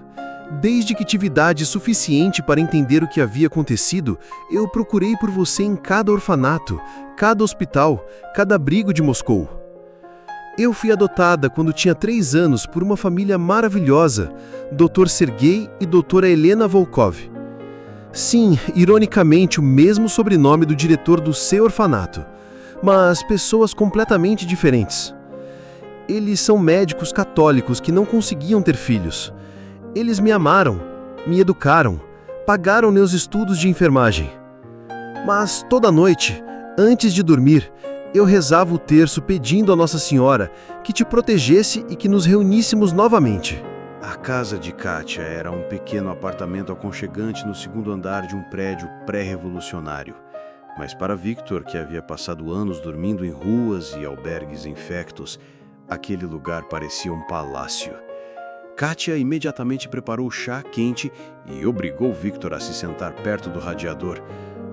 Desde que tive idade suficiente para entender o que havia acontecido, eu procurei por você em cada orfanato, cada hospital, cada abrigo de Moscou. Eu fui adotada quando tinha 3 anos por uma família maravilhosa, Dr. Sergei e Dra. Helena Volkov. Sim, ironicamente o mesmo sobrenome do diretor do seu orfanato, mas pessoas completamente diferentes. Eles são médicos católicos que não conseguiam ter filhos. Eles me amaram, me educaram, pagaram meus estudos de enfermagem. Mas toda noite, antes de dormir, eu rezava o terço pedindo a Nossa Senhora que te protegesse e que nos reuníssemos novamente. A casa de Kátia era um pequeno apartamento aconchegante no 2º andar de um prédio pré-revolucionário. Mas para Victor, que havia passado anos dormindo em ruas e albergues infectos, aquele lugar parecia um palácio. Kátia imediatamente preparou chá quente e obrigou Victor a se sentar perto do radiador.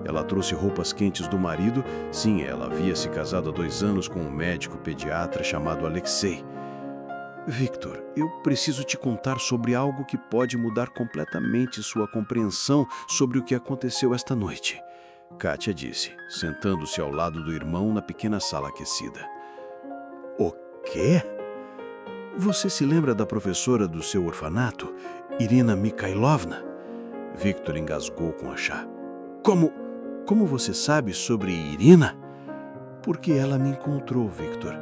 Ela trouxe roupas quentes do marido. Sim, ela havia se casado há 2 anos com um médico pediatra chamado Alexei. Victor, eu preciso te contar sobre algo que pode mudar completamente sua compreensão sobre o que aconteceu esta noite, Kátia disse, sentando-se ao lado do irmão na pequena sala aquecida. O quê? Você se lembra da professora do seu orfanato, Irina Mikhailovna? Victor engasgou com a chá. Como você sabe sobre Irina? Porque ela me encontrou, Victor,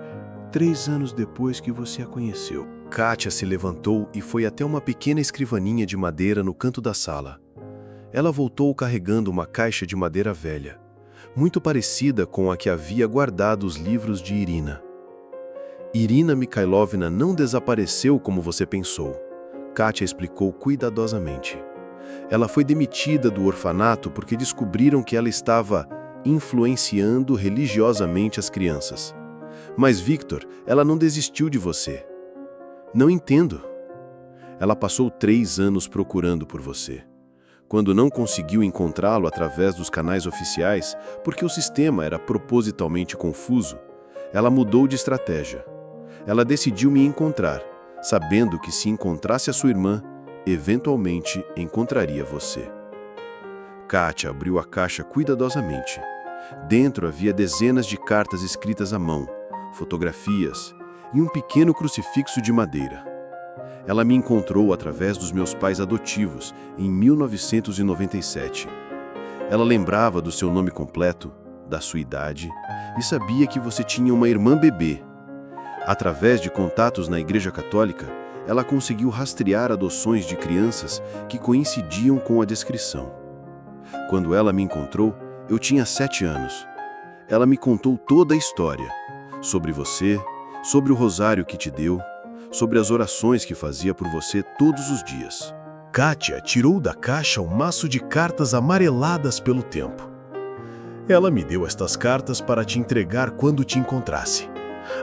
3 anos depois que você a conheceu. Kátia se levantou e foi até uma pequena escrivaninha de madeira no canto da sala. Ela voltou carregando uma caixa de madeira velha, muito parecida com a que havia guardado os livros de Irina. Irina Mikhailovna não desapareceu como você pensou, Kátia explicou cuidadosamente. Ela foi demitida do orfanato porque descobriram que ela estava influenciando religiosamente as crianças. Mas, Victor, ela não desistiu de você. Não entendo. Ela passou 3 anos procurando por você. Quando não conseguiu encontrá-lo através dos canais oficiais, porque o sistema era propositalmente confuso, ela mudou de estratégia. Ela decidiu me encontrar, sabendo que se encontrasse a sua irmã, eventualmente encontraria você. Kátia abriu a caixa cuidadosamente. Dentro havia dezenas de cartas escritas à mão, fotografias e um pequeno crucifixo de madeira. Ela me encontrou através dos meus pais adotivos em 1997. Ela lembrava do seu nome completo, da sua idade e sabia que você tinha uma irmã bebê. Através de contatos na Igreja Católica, ela conseguiu rastrear adoções de crianças que coincidiam com a descrição. Quando ela me encontrou, eu tinha 7 anos. Ela me contou toda a história, sobre você, sobre o rosário que te deu, sobre as orações que fazia por você todos os dias. Kátia tirou da caixa um maço de cartas amareladas pelo tempo. Ela me deu estas cartas para te entregar quando te encontrasse.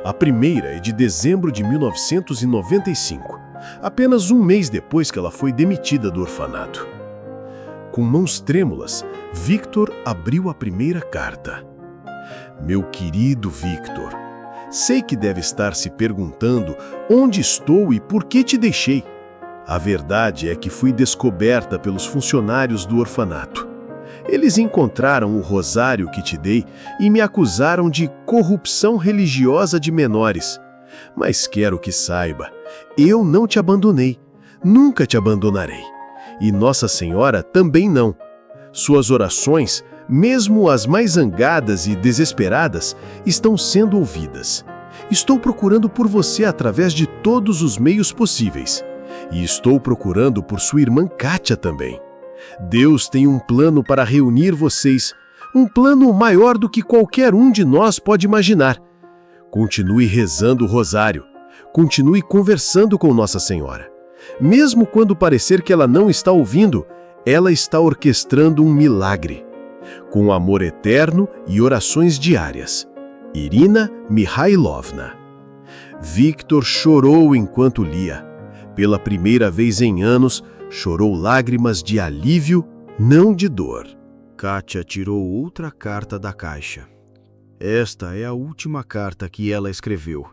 A primeira é de dezembro de 1995, apenas um mês depois que ela foi demitida do orfanato. Com mãos trêmulas, Victor abriu a primeira carta. Meu querido Victor, sei que deve estar se perguntando onde estou e por que te deixei. A verdade é que fui descoberta pelos funcionários do orfanato. Eles encontraram o rosário que te dei e me acusaram de corrupção religiosa de menores. Mas quero que saiba, eu não te abandonei, nunca te abandonarei. E Nossa Senhora também não. Suas orações, mesmo as mais zangadas e desesperadas, estão sendo ouvidas. Estou procurando por você através de todos os meios possíveis. E estou procurando por sua irmã Kátia também. Deus tem um plano para reunir vocês, um plano maior do que qualquer um de nós pode imaginar. Continue rezando o rosário, continue conversando com Nossa Senhora. Mesmo quando parecer que ela não está ouvindo, ela está orquestrando um milagre. Com amor eterno e orações diárias. Irina Mikhailovna. Victor chorou enquanto lia. Pela primeira vez em anos, chorou lágrimas de alívio, não de dor. Kátia tirou outra carta da caixa. Esta é a última carta que ela escreveu,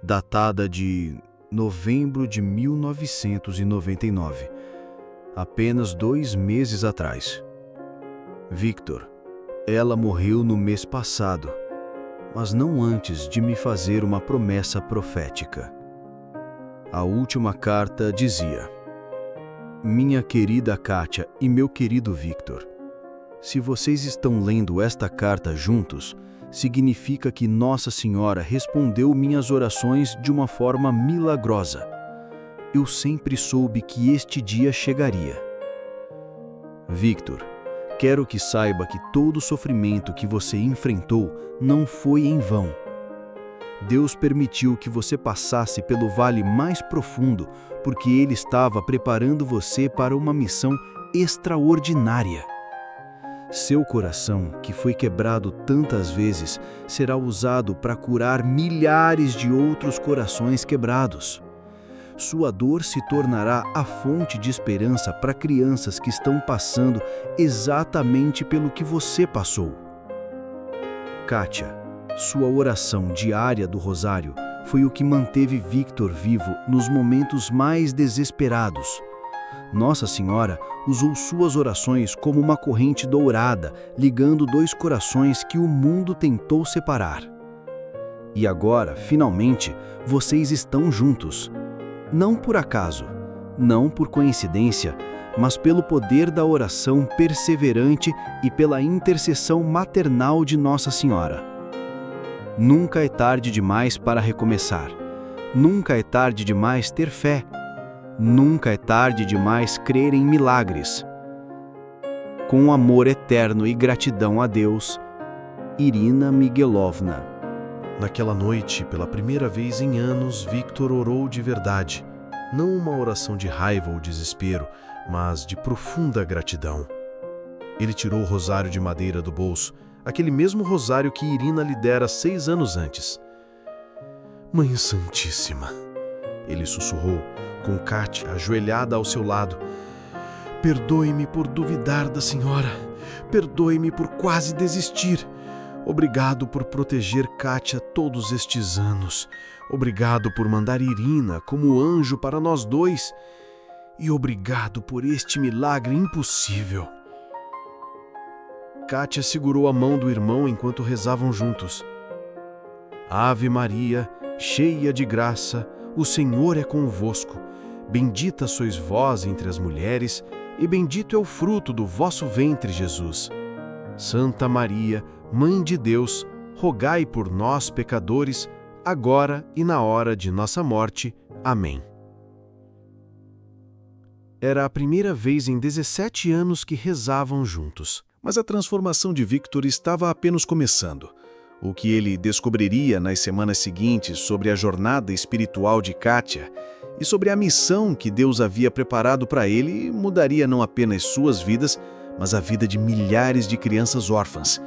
datada de novembro de 1999, apenas 2 meses atrás. Victor, ela morreu no mês passado, mas não antes de me fazer uma promessa profética. A última carta dizia: Minha querida Kátia e meu querido Victor, se vocês estão lendo esta carta juntos, significa que Nossa Senhora respondeu minhas orações de uma forma milagrosa. Eu sempre soube que este dia chegaria. Victor, quero que saiba que todo o sofrimento que você enfrentou não foi em vão. Deus permitiu que você passasse pelo vale mais profundo porque Ele estava preparando você para uma missão extraordinária. Seu coração, que foi quebrado tantas vezes, será usado para curar milhares de outros corações quebrados. Sua dor se tornará a fonte de esperança para crianças que estão passando exatamente pelo que você passou. Kátia, sua oração diária do rosário foi o que manteve Victor vivo nos momentos mais desesperados. Nossa Senhora usou suas orações como uma corrente dourada, ligando 2 corações que o mundo tentou separar. E agora, finalmente, vocês estão juntos. Não por acaso, não por coincidência, mas pelo poder da oração perseverante e pela intercessão maternal de Nossa Senhora. Nunca é tarde demais para recomeçar. Nunca é tarde demais ter fé. Nunca é tarde demais crer em milagres. Com amor eterno e gratidão a Deus, Irina Miguelovna. Naquela noite, pela primeira vez em anos, Victor orou de verdade. Não uma oração de raiva ou desespero, mas de profunda gratidão. Ele tirou o rosário de madeira do bolso, aquele mesmo rosário que Irina lhe dera 6 anos antes. Mãe Santíssima, ele sussurrou, com Kátia ajoelhada ao seu lado. Perdoe-me por duvidar da senhora. Perdoe-me por quase desistir. Obrigado por proteger Kátia todos estes anos. Obrigado por mandar Irina como anjo para nós 2. E obrigado por este milagre impossível. Kátia segurou a mão do irmão enquanto rezavam juntos. Ave Maria, cheia de graça, o Senhor é convosco. Bendita sois vós entre as mulheres, e bendito é o fruto do vosso ventre, Jesus. Santa Maria, Mãe de Deus, rogai por nós, pecadores, agora e na hora de nossa morte. Amém. Era a primeira vez em 17 anos que rezavam juntos. Mas a transformação de Victor estava apenas começando. O que ele descobriria nas semanas seguintes sobre a jornada espiritual de Kátia e sobre a missão que Deus havia preparado para ele mudaria não apenas suas vidas, mas a vida de milhares de crianças órfãs.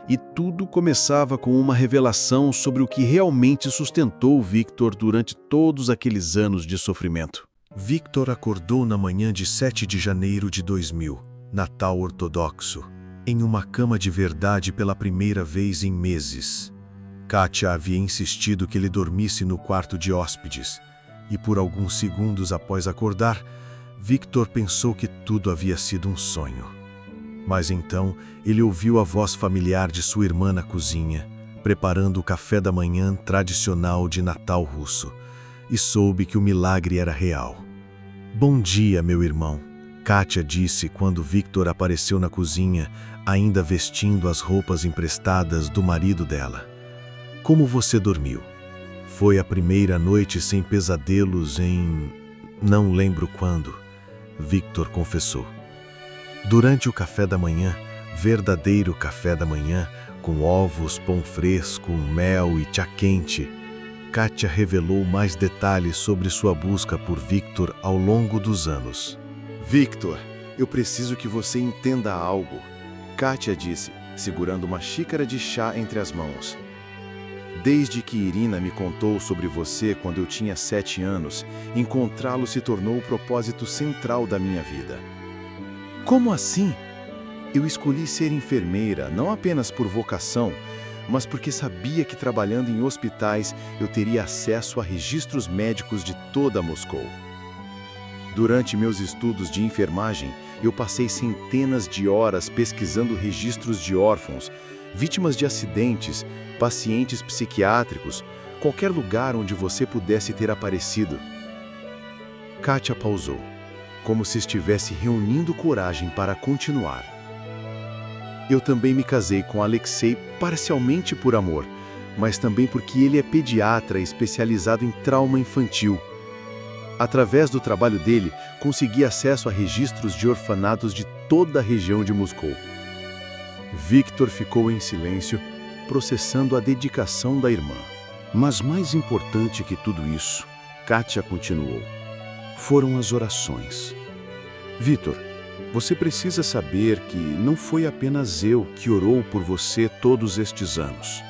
E tudo começava com uma revelação sobre o que realmente sustentou Victor durante todos aqueles anos de sofrimento. Victor acordou na manhã de 7 de janeiro de 2000, Natal ortodoxo, em uma cama de verdade pela primeira vez em meses. Kátia havia insistido que ele dormisse no quarto de hóspedes, e por alguns segundos após acordar, Victor pensou que tudo havia sido um sonho. Mas então ele ouviu a voz familiar de sua irmã na cozinha, preparando o café da manhã tradicional de Natal russo, e soube que o milagre era real. "Bom dia, meu irmão", Kátia disse quando Victor apareceu na cozinha, ainda vestindo as roupas emprestadas do marido dela. "Como você dormiu? Foi a primeira noite sem pesadelos em... não lembro quando", Victor confessou. Durante o café da manhã, verdadeiro café da manhã, com ovos, pão fresco, mel e chá quente, Kátia revelou mais detalhes sobre sua busca por Victor ao longo dos anos. Victor, eu preciso que você entenda algo, Kátia disse, segurando uma xícara de chá entre as mãos. Desde que Irina me contou sobre você quando eu tinha 7 anos, encontrá-lo se tornou o propósito central da minha vida. Como assim? Eu escolhi ser enfermeira não apenas por vocação, mas porque sabia que trabalhando em hospitais eu teria acesso a registros médicos de toda Moscou. Durante meus estudos de enfermagem, eu passei centenas de horas pesquisando registros de órfãos, vítimas de acidentes, pacientes psiquiátricos, qualquer lugar onde você pudesse ter aparecido. Kátia pausou, como se estivesse reunindo coragem para continuar. Eu também me casei com Alexei parcialmente por amor, mas também porque ele é pediatra especializado em trauma infantil. Através do trabalho dele, consegui acesso a registros de orfanatos de toda a região de Moscou. Victor ficou em silêncio, processando a dedicação da irmã. Mas mais importante que tudo isso, Kátia continuou, foram as orações. Victor, você precisa saber que não foi apenas eu que orou por você todos estes anos.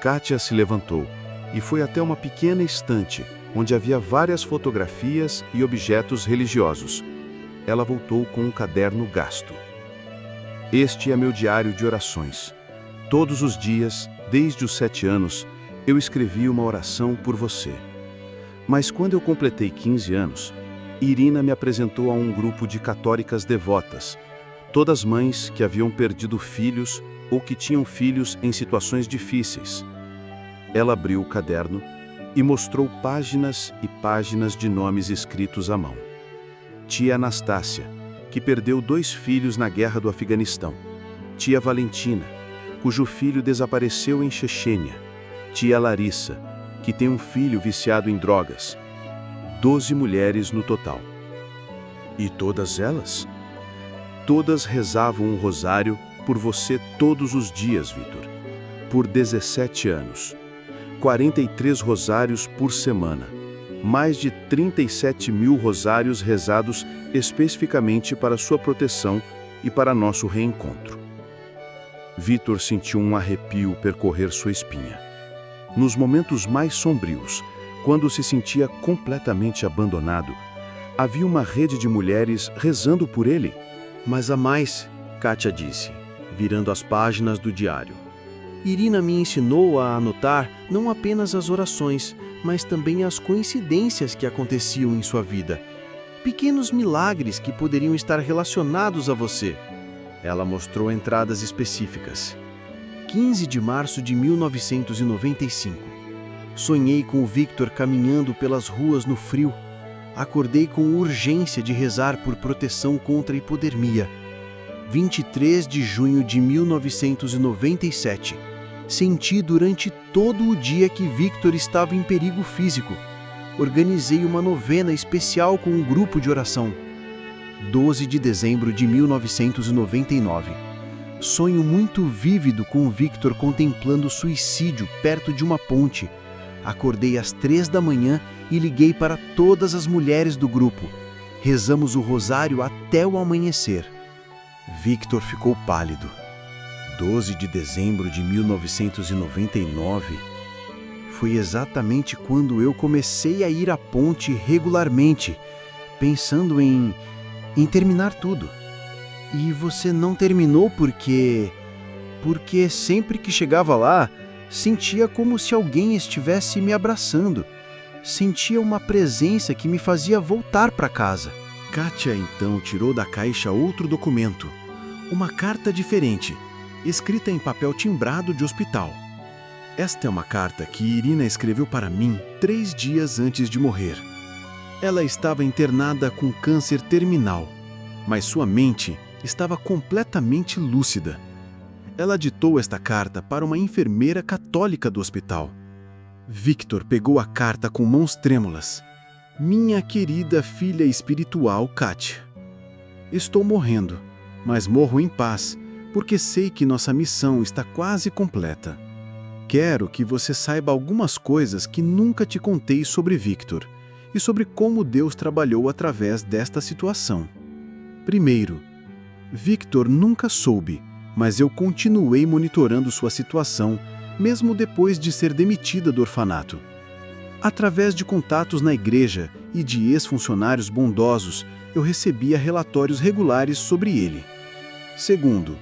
Kátia se levantou e foi até uma pequena estante, onde havia várias fotografias e objetos religiosos. Ela voltou com um caderno gasto. Este é meu diário de orações. Todos os dias, desde os 7 anos, eu escrevi uma oração por você. Mas quando eu completei 15 anos, Irina me apresentou a um grupo de católicas devotas, todas mães que haviam perdido filhos ou que tinham filhos em situações difíceis. Ela abriu o caderno e mostrou páginas e páginas de nomes escritos à mão. Tia Anastácia, que perdeu 2 filhos na guerra do Afeganistão. Tia Valentina, cujo filho desapareceu em Chechênia. Tia Larissa, que tem um filho viciado em drogas. 12 mulheres no total. E todas elas? Todas rezavam um rosário por você todos os dias, Victor. Por 17 anos. 43 rosários por semana. Mais de 37.000 rosários rezados especificamente para sua proteção e para nosso reencontro. Victor sentiu um arrepio percorrer sua espinha. Nos momentos mais sombrios, quando se sentia completamente abandonado, havia uma rede de mulheres rezando por ele. Mas há mais, Kátia disse, virando as páginas do diário. Irina me ensinou a anotar não apenas as orações, mas também as coincidências que aconteciam em sua vida. Pequenos milagres que poderiam estar relacionados a você. Ela mostrou entradas específicas. 15 de março de 1995. Sonhei com o Victor caminhando pelas ruas no frio. Acordei com urgência de rezar por proteção contra a hipodermia. 23 de junho de 1997. Senti durante todo o dia que Victor estava em perigo físico. Organizei uma novena especial com um grupo de oração. 12 de dezembro de 1999. Sonho muito vívido com Victor contemplando suicídio perto de uma ponte. Acordei às 3 da manhã e liguei para todas as mulheres do grupo. Rezamos o rosário até o amanhecer. Victor ficou pálido. 12 de dezembro de 1999. Foi exatamente quando eu comecei a ir à ponte regularmente, pensando em terminar tudo. E você não terminou porque sempre que chegava lá, sentia como se alguém estivesse me abraçando. Sentia uma presença que me fazia voltar para casa. Kátia então tirou da caixa outro documento. Uma carta diferente, escrita em papel timbrado de hospital. Esta é uma carta que Irina escreveu para mim 3 dias antes de morrer. Ela estava internada com câncer terminal, mas sua mente estava completamente lúcida. Ela ditou esta carta para uma enfermeira católica do hospital. Victor pegou a carta com mãos trêmulas. Minha querida filha espiritual, Kátia. Estou morrendo, mas morro em paz, porque sei que nossa missão está quase completa. Quero que você saiba algumas coisas que nunca te contei sobre Victor e sobre como Deus trabalhou através desta situação. Primeiro, Victor nunca soube, mas eu continuei monitorando sua situação, mesmo depois de ser demitida do orfanato. Através de contatos na igreja e de ex-funcionários bondosos, eu recebia relatórios regulares sobre ele. Segundo,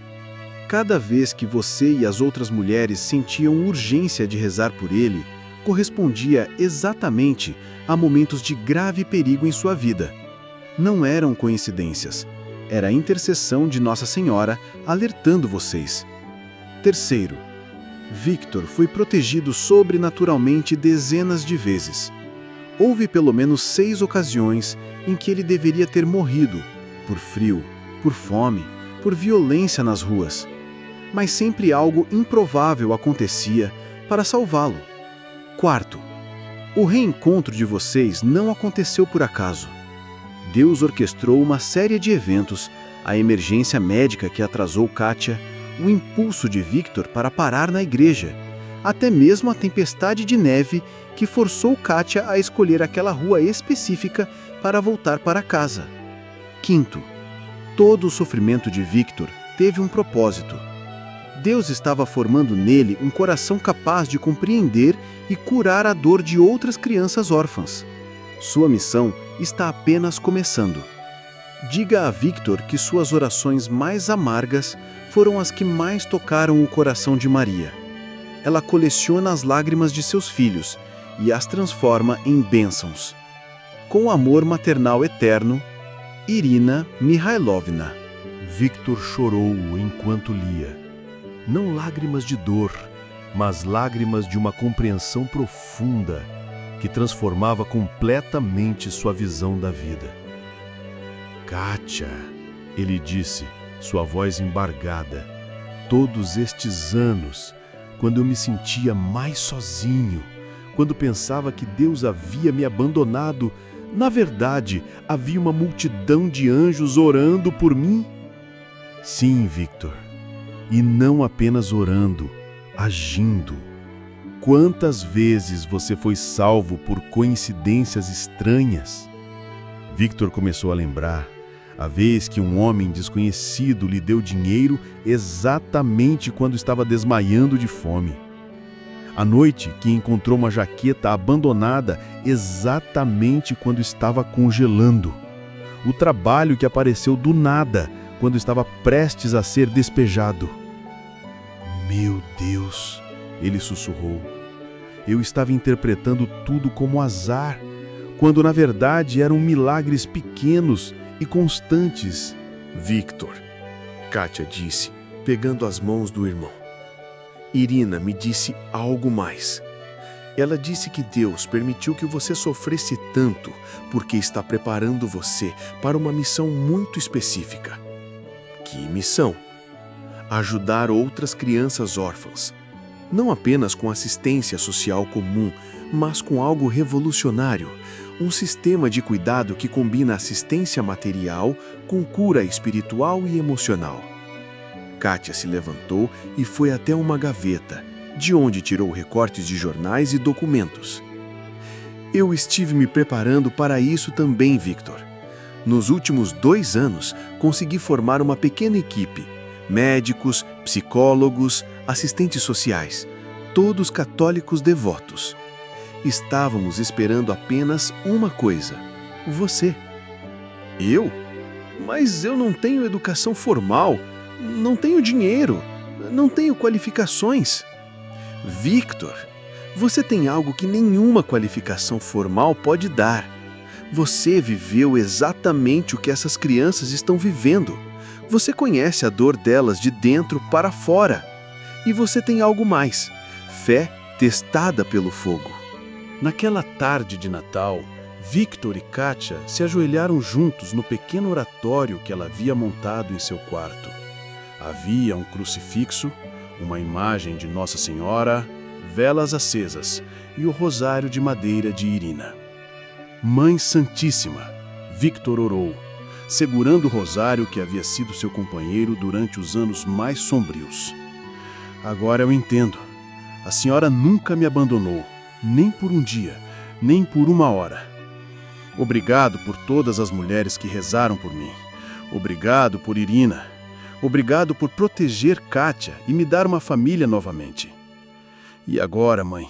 cada vez que você e as outras mulheres sentiam urgência de rezar por ele, correspondia exatamente a momentos de grave perigo em sua vida. Não eram coincidências. Era a intercessão de Nossa Senhora alertando vocês. Terceiro, Victor foi protegido sobrenaturalmente dezenas de vezes. Houve pelo menos 6 ocasiões em que ele deveria ter morrido, por frio, por fome, por violência nas ruas. Mas sempre algo improvável acontecia para salvá-lo. Quarto, o reencontro de vocês não aconteceu por acaso. Deus orquestrou uma série de eventos, a emergência médica que atrasou Kátia, o impulso de Victor para parar na igreja, até mesmo a tempestade de neve que forçou Kátia a escolher aquela rua específica para voltar para casa. Quinto, todo o sofrimento de Victor teve um propósito. Deus estava formando nele um coração capaz de compreender e curar a dor de outras crianças órfãs. Sua missão está apenas começando. Diga a Victor que suas orações mais amargas foram as que mais tocaram o coração de Maria. Ela coleciona as lágrimas de seus filhos e as transforma em bênçãos. Com amor maternal eterno, Irina Mihailovna. Victor chorou enquanto lia. Não lágrimas de dor, mas lágrimas de uma compreensão profunda que transformava completamente sua visão da vida. Kátia, ele disse, sua voz embargada, todos estes anos, quando eu me sentia mais sozinho, quando pensava que Deus havia me abandonado, na verdade, havia uma multidão de anjos orando por mim? Sim, Victor. E não apenas orando, agindo. Quantas vezes você foi salvo por coincidências estranhas? Victor começou a lembrar a vez que um homem desconhecido lhe deu dinheiro exatamente quando estava desmaiando de fome. A noite que encontrou uma jaqueta abandonada exatamente quando estava congelando. O trabalho que apareceu do nada quando estava prestes a ser despejado. Meu Deus, ele sussurrou. Eu estava interpretando tudo como azar, quando na verdade eram milagres pequenos e constantes. Victor, Kátia disse, pegando as mãos do irmão. Irina me disse algo mais. Ela disse que Deus permitiu que você sofresse tanto porque está preparando você para uma missão muito específica. Que missão? Ajudar outras crianças órfãs. Não apenas com assistência social comum, mas com algo revolucionário. Um sistema de cuidado que combina assistência material com cura espiritual e emocional. Kátia se levantou e foi até uma gaveta, de onde tirou recortes de jornais e documentos. Eu estive me preparando para isso também, Victor. Nos últimos 2 anos, consegui formar uma pequena equipe. Médicos, psicólogos, assistentes sociais, todos católicos devotos. Estávamos esperando apenas uma coisa: você. Eu? Mas eu não tenho educação formal, não tenho dinheiro, não tenho qualificações. Victor, você tem algo que nenhuma qualificação formal pode dar. Você viveu exatamente o que essas crianças estão vivendo. Você conhece a dor delas de dentro para fora. E você tem algo mais: fé testada pelo fogo. Naquela tarde de Natal, Victor e Kátia se ajoelharam juntos no pequeno oratório que ela havia montado em seu quarto. Havia um crucifixo, uma imagem de Nossa Senhora, velas acesas e o rosário de madeira de Irina. Mãe Santíssima, Victor orou, segurando o rosário que havia sido seu companheiro durante os anos mais sombrios. Agora eu entendo. A senhora nunca me abandonou, nem por um dia, nem por uma hora. Obrigado por todas as mulheres que rezaram por mim. Obrigado por Irina. Obrigado por proteger Kátia e me dar uma família novamente. E agora, mãe,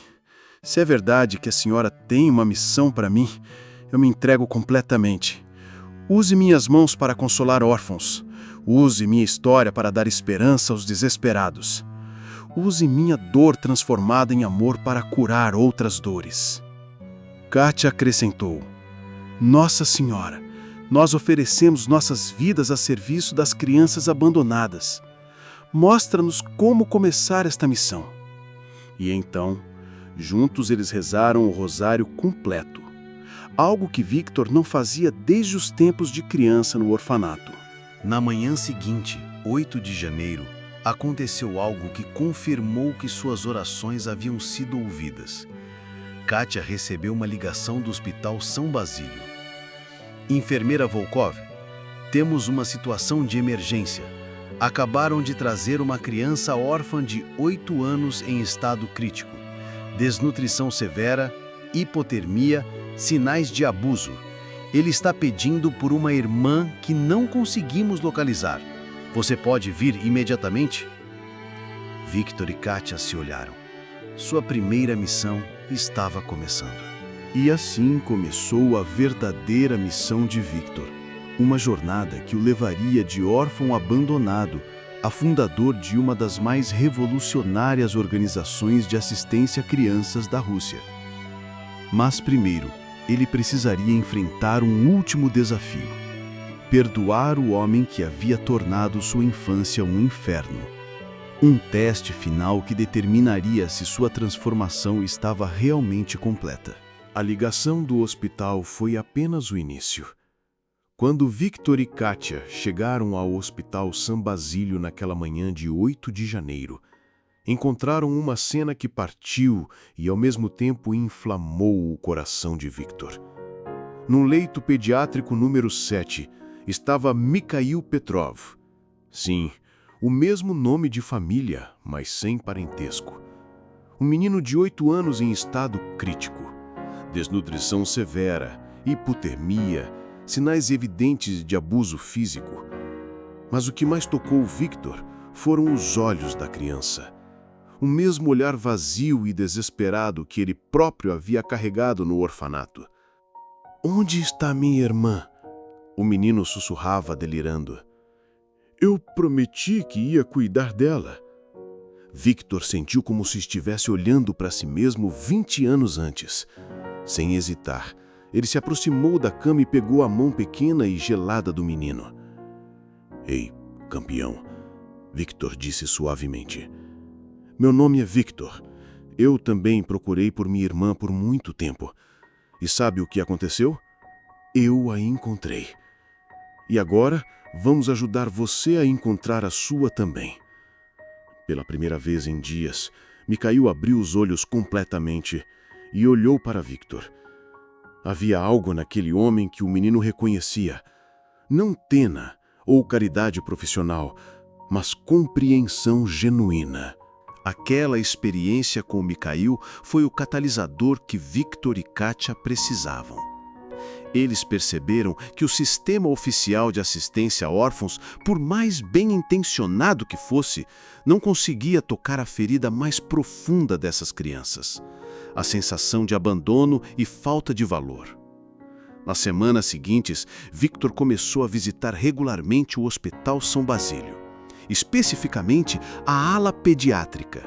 se é verdade que a senhora tem uma missão para mim, eu me entrego completamente. Use minhas mãos para consolar órfãos. Use minha história para dar esperança aos desesperados. Use minha dor transformada em amor para curar outras dores. Kátia acrescentou: Nossa Senhora, nós oferecemos nossas vidas a serviço das crianças abandonadas. Mostra-nos como começar esta missão. E então, juntos eles rezaram o rosário completo, algo que Victor não fazia desde os tempos de criança no orfanato. Na manhã seguinte, 8 de janeiro, aconteceu algo que confirmou que suas orações haviam sido ouvidas. Kátia recebeu uma ligação do Hospital São Basílio. Enfermeira Volkov, temos uma situação de emergência. Acabaram de trazer uma criança órfã de 8 anos em estado crítico. Desnutrição severa, hipotermia, sinais de abuso. Ele está pedindo por uma irmã que não conseguimos localizar. Você pode vir imediatamente? Victor e Kátia se olharam. Sua primeira missão estava começando. E assim começou a verdadeira missão de Victor. Uma jornada que o levaria de órfão abandonado a fundador de uma das mais revolucionárias organizações de assistência a crianças da Rússia. Mas primeiro, ele precisaria enfrentar um último desafio: perdoar o homem que havia tornado sua infância um inferno. Um teste final que determinaria se sua transformação estava realmente completa. A ligação do hospital foi apenas o início. Quando Victor e Kátia chegaram ao Hospital São Basílio naquela manhã de 8 de janeiro, encontraram uma cena que partiu e ao mesmo tempo inflamou o coração de Victor. No leito pediátrico número 7 estava Mikhail Petrov. Sim, o mesmo nome de família, mas sem parentesco. Um menino de 8 anos em estado crítico. Desnutrição severa, hipotermia, sinais evidentes de abuso físico. Mas o que mais tocou Victor foram os olhos da criança. O mesmo olhar vazio e desesperado que ele próprio havia carregado no orfanato. "Onde está minha irmã?" O menino sussurrava, delirando. "Eu prometi que ia cuidar dela." Victor sentiu como se estivesse olhando para si mesmo 20 anos antes. Sem hesitar, ele se aproximou da cama e pegou a mão pequena e gelada do menino. "Ei, campeão," Victor disse suavemente. "Meu nome é Victor. Eu também procurei por minha irmã por muito tempo. E sabe o que aconteceu? Eu a encontrei. E agora vamos ajudar você a encontrar a sua também." Pela primeira vez em dias, Mikhail abriu os olhos completamente e olhou para Victor. Havia algo naquele homem que o menino reconhecia. Não tena ou caridade profissional, mas compreensão genuína. Aquela experiência com Mikhail foi o catalisador que Victor e Kátia precisavam. Eles perceberam que o sistema oficial de assistência a órfãos, por mais bem intencionado que fosse, não conseguia tocar a ferida mais profunda dessas crianças: a sensação de abandono e falta de valor. Nas semanas seguintes, Victor começou a visitar regularmente o Hospital São Basílio, especificamente a ala pediátrica.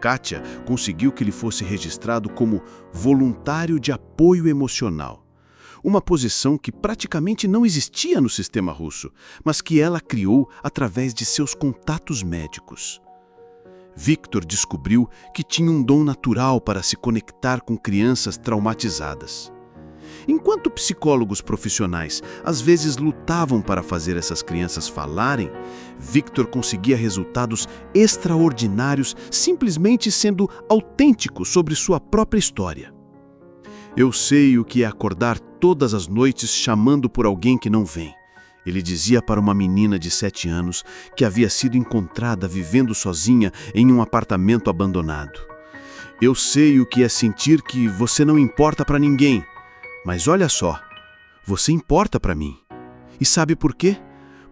Kátia conseguiu que ele fosse registrado como voluntário de apoio emocional, uma posição que praticamente não existia no sistema russo, mas que ela criou através de seus contatos médicos. Victor descobriu que tinha um dom natural para se conectar com crianças traumatizadas. Enquanto psicólogos profissionais às vezes lutavam para fazer essas crianças falarem, Victor conseguia resultados extraordinários simplesmente sendo autêntico sobre sua própria história. "Eu sei o que é acordar todas as noites chamando por alguém que não vem", ele dizia para uma menina de 7 anos que havia sido encontrada vivendo sozinha em um apartamento abandonado. "Eu sei o que é sentir que você não importa para ninguém. Mas olha só, você importa para mim. E sabe por quê?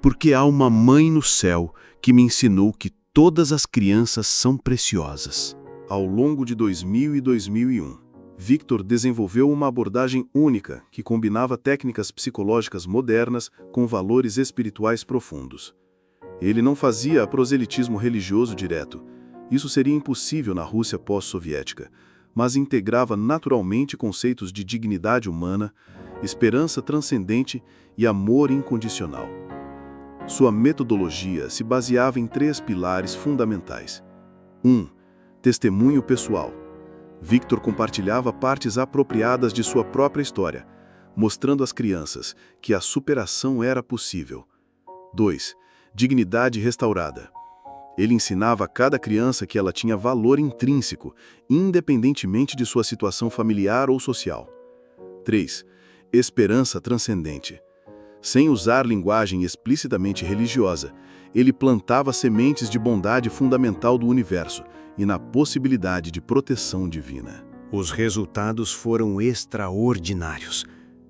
Porque há uma mãe no céu que me ensinou que todas as crianças são preciosas." Ao longo de 2000 e 2001, Victor desenvolveu uma abordagem única que combinava técnicas psicológicas modernas com valores espirituais profundos. Ele não fazia proselitismo religioso direto. Isso seria impossível na Rússia pós-soviética, mas integrava naturalmente conceitos de dignidade humana, esperança transcendente e amor incondicional. Sua metodologia se baseava em 3 pilares fundamentais. 1. Testemunho pessoal. Victor compartilhava partes apropriadas de sua própria história, mostrando às crianças que a superação era possível. 2. Dignidade restaurada. Ele ensinava a cada criança que ela tinha valor intrínseco, independentemente de sua situação familiar ou social. 3. Esperança transcendente. Sem usar linguagem explicitamente religiosa, ele plantava sementes de bondade fundamental do universo e na possibilidade de proteção divina. Os resultados foram extraordinários.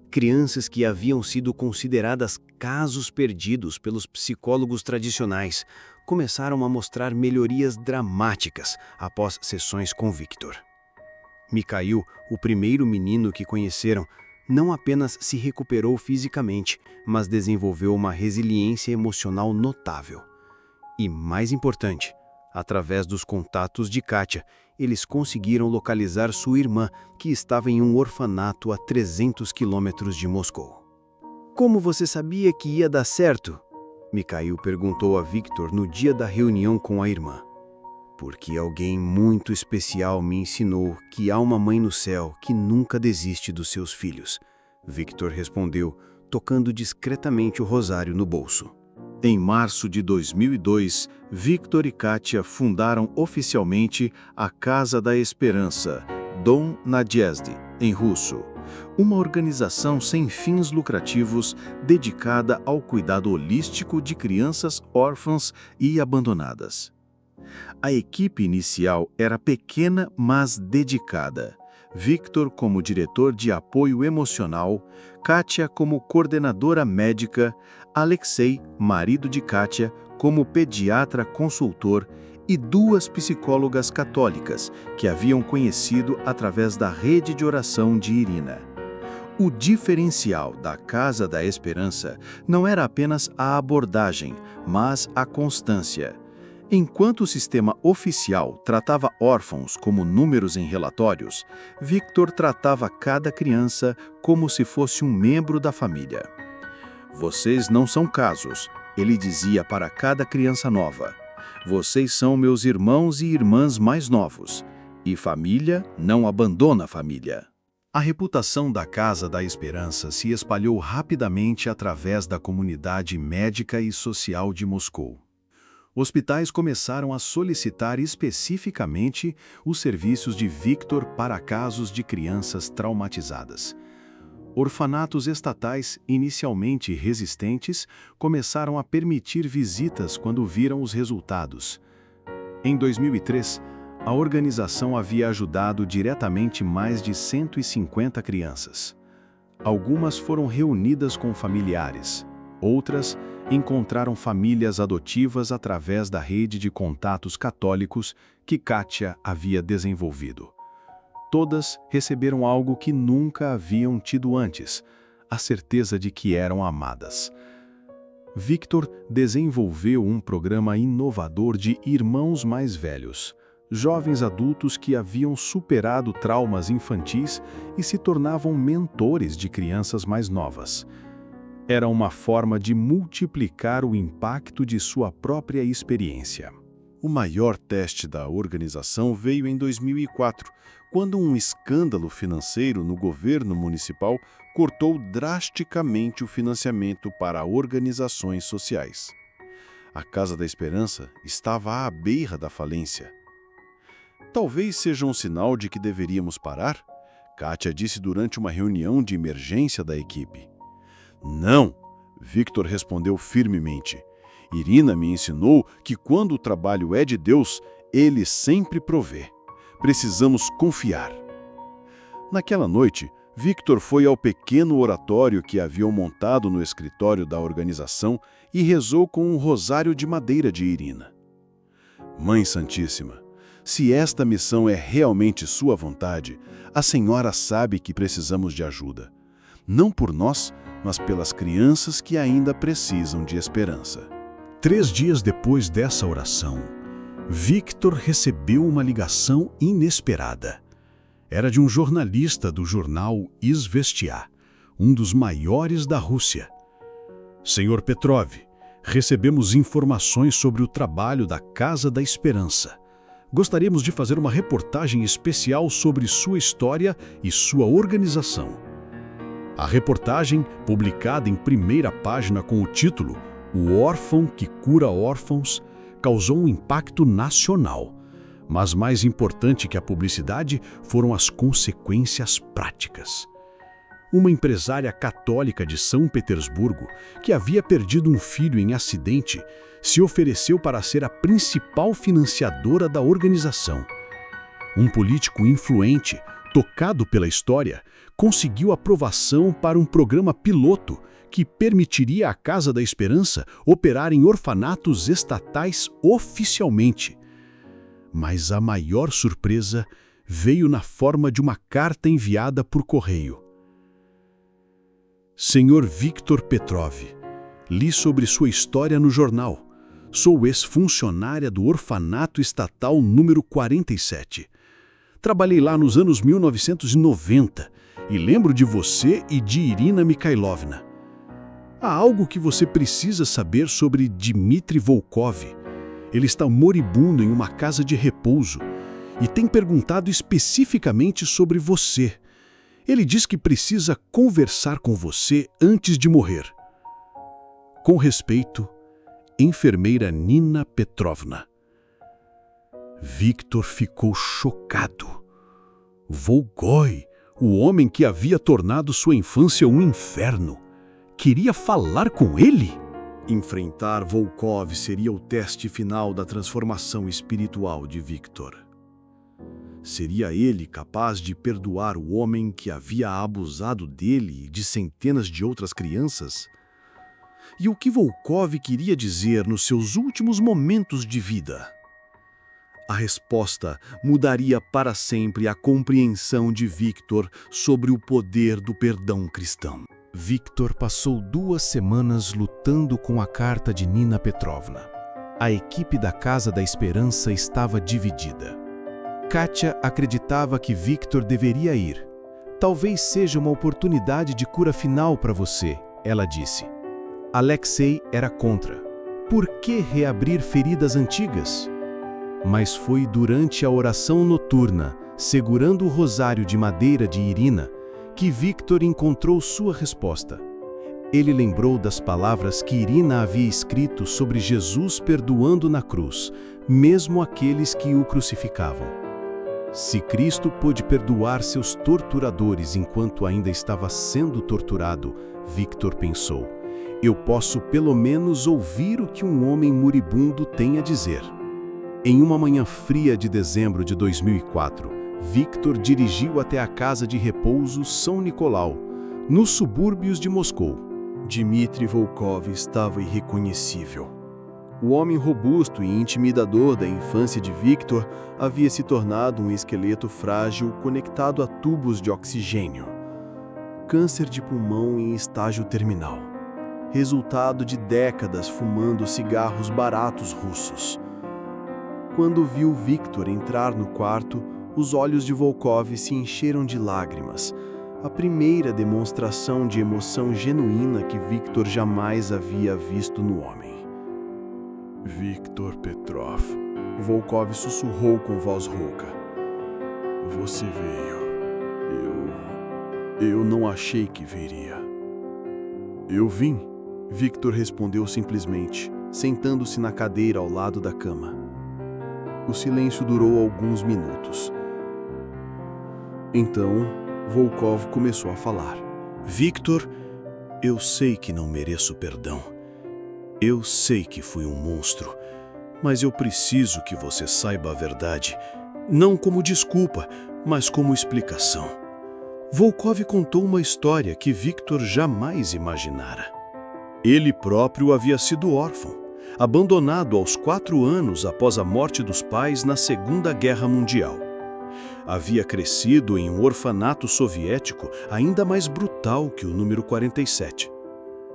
Crianças que haviam sido consideradas casos perdidos pelos psicólogos tradicionais começaram a mostrar melhorias dramáticas após sessões com Victor. Mikhail, o primeiro menino que conheceram, não apenas se recuperou fisicamente, mas desenvolveu uma resiliência emocional notável. E, mais importante, através dos contatos de Katia, eles conseguiram localizar sua irmã, que estava em um orfanato a 300 quilômetros de Moscou. Como você sabia que ia dar certo? Mikhail perguntou a Victor no dia da reunião com a irmã. Porque alguém muito especial me ensinou que há uma mãe no céu que nunca desiste dos seus filhos, Victor respondeu, tocando discretamente o rosário no bolso. Em março de 2002, Victor e Katia fundaram oficialmente a Casa da Esperança, Dom Nadezhdy, em russo, uma organização sem fins lucrativos dedicada ao cuidado holístico de crianças órfãs e abandonadas. A equipe inicial era pequena, mas dedicada. Victor como diretor de apoio emocional, Katia como coordenadora médica, Alexei, marido de Katia, como pediatra consultor e 2 psicólogas católicas que haviam conhecido através da rede de oração de Irina. O diferencial da Casa da Esperança não era apenas a abordagem, mas a constância. Enquanto o sistema oficial tratava órfãos como números em relatórios, Victor tratava cada criança como se fosse um membro da família. Vocês não são casos, ele dizia para cada criança nova. Vocês são meus irmãos e irmãs mais novos. E família não abandona a família. A reputação da Casa da Esperança se espalhou rapidamente através da comunidade médica e social de Moscou. Hospitais começaram a solicitar especificamente os serviços de Victor para casos de crianças traumatizadas. Orfanatos estatais, inicialmente resistentes, começaram a permitir visitas quando viram os resultados. Em 2003, a organização havia ajudado diretamente mais de 150 crianças. Algumas foram reunidas com familiares, outras encontraram famílias adotivas através da rede de contatos católicos que Katia havia desenvolvido. Todas receberam algo que nunca haviam tido antes, a certeza de que eram amadas. Victor desenvolveu um programa inovador de irmãos mais velhos, jovens adultos que haviam superado traumas infantis e se tornavam mentores de crianças mais novas. Era uma forma de multiplicar o impacto de sua própria experiência. O maior teste da organização veio em 2004, quando um escândalo financeiro no governo municipal cortou drasticamente o financiamento para organizações sociais. A Casa da Esperança estava à beira da falência. Talvez seja um sinal de que deveríamos parar, Katia disse durante uma reunião de emergência da equipe. Não, Victor respondeu firmemente. Irina me ensinou que quando o trabalho é de Deus, Ele sempre provê. Precisamos confiar. Naquela noite, Victor foi ao pequeno oratório que haviam montado no escritório da organização e rezou com um rosário de madeira de Irina. Mãe Santíssima, Se esta missão é realmente sua vontade, a senhora sabe que precisamos de ajuda. Não por nós, mas pelas crianças que ainda precisam de esperança. 3 dias depois dessa oração, Victor recebeu uma ligação inesperada. Era de um jornalista do jornal Izvestia, um dos maiores da Rússia. Senhor Petrov, recebemos informações sobre o trabalho da Casa da Esperança. Gostaríamos de fazer uma reportagem especial sobre sua história e sua organização. A reportagem, publicada em primeira página com o título O Órfão que Cura Órfãos, causou um impacto nacional. Mas mais importante que a publicidade foram as consequências práticas. Uma empresária católica de São Petersburgo, que havia perdido um filho em acidente, se ofereceu para ser a principal financiadora da organização. Um político influente, tocado pela história, conseguiu aprovação para um programa piloto que permitiria à Casa da Esperança operar em orfanatos estatais oficialmente. Mas a maior surpresa veio na forma de uma carta enviada por correio. Senhor Victor Petrov, li sobre sua história no jornal. Sou ex-funcionária do Orfanato Estatal número 47. Trabalhei lá nos anos 1990 e lembro de você e de Irina Mikhailovna. Há algo que você precisa saber sobre Dmitry Volkov. Ele está moribundo em uma casa de repouso e tem perguntado especificamente sobre você. Ele diz que precisa conversar com você antes de morrer. Com respeito, enfermeira Nina Petrovna. Victor ficou chocado. Volgoi, o homem que havia tornado sua infância um inferno, queria falar com ele? Enfrentar Volkov seria o teste final da transformação espiritual de Victor. Seria ele capaz de perdoar o homem que havia abusado dele e de centenas de outras crianças? E o que Volkov queria dizer nos seus últimos momentos de vida? A resposta mudaria para sempre a compreensão de Victor sobre o poder do perdão cristão. Victor passou 2 semanas lutando com a carta de Nina Petrovna. A equipe da Casa da Esperança estava dividida. Katia acreditava que Victor deveria ir. Talvez seja uma oportunidade de cura final para você, ela disse. Alexei era contra. Por que reabrir feridas antigas? Mas foi durante a oração noturna, segurando o rosário de madeira de Irina, que Victor encontrou sua resposta. Ele lembrou das palavras que Irina havia escrito sobre Jesus perdoando na cruz, mesmo aqueles que o crucificavam. Se Cristo pôde perdoar seus torturadores enquanto ainda estava sendo torturado, Victor pensou, eu posso pelo menos ouvir o que um homem moribundo tem a dizer. Em uma manhã fria de dezembro de 2004, Victor dirigiu até a casa de repouso São Nicolau, nos subúrbios de Moscou. Dmitry Volkov estava irreconhecível. O homem robusto e intimidador da infância de Victor havia se tornado um esqueleto frágil conectado a tubos de oxigênio. Câncer de pulmão em estágio terminal. Resultado de décadas fumando cigarros baratos russos. Quando viu Victor entrar no quarto, os olhos de Volkov se encheram de lágrimas, a primeira demonstração de emoção genuína que Victor jamais havia visto no homem. Victor Petrov, Volkov sussurrou com voz rouca. Você veio. Eu não achei que viria. Eu vim, Victor respondeu simplesmente, sentando-se na cadeira ao lado da cama. O silêncio durou alguns minutos. Então, Volkov começou a falar. Victor, eu sei que não mereço perdão. Eu sei que fui um monstro, mas eu preciso que você saiba a verdade, não como desculpa, mas como explicação. Volkov contou uma história que Victor jamais imaginara. Ele próprio havia sido órfão. abandonado aos 4 anos após a morte dos pais na Segunda Guerra Mundial. Havia crescido em um orfanato soviético ainda mais brutal que o número 47.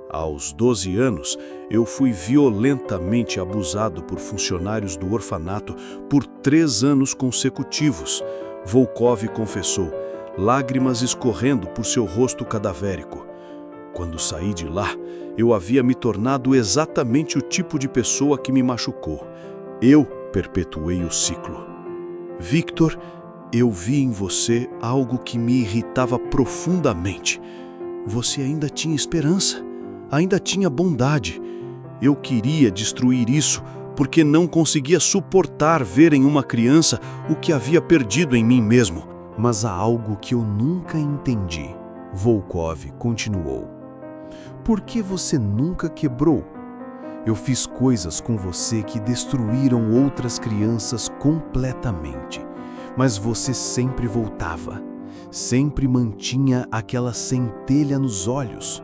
Aos 12 anos, eu fui violentamente abusado por funcionários do orfanato por 3 anos consecutivos, Volkov confessou, lágrimas escorrendo por seu rosto cadavérico. Quando saí de lá, eu havia me tornado exatamente o tipo de pessoa que me machucou. Eu perpetuei o ciclo. Victor, eu vi em você algo que me irritava profundamente. Você ainda tinha esperança, ainda tinha bondade. Eu queria destruir isso porque não conseguia suportar ver em uma criança o que havia perdido em mim mesmo. Mas há algo que eu nunca entendi, Volkov continuou. Por que você nunca quebrou? Eu fiz coisas com você que destruíram outras crianças completamente, mas você sempre voltava, sempre mantinha aquela centelha nos olhos.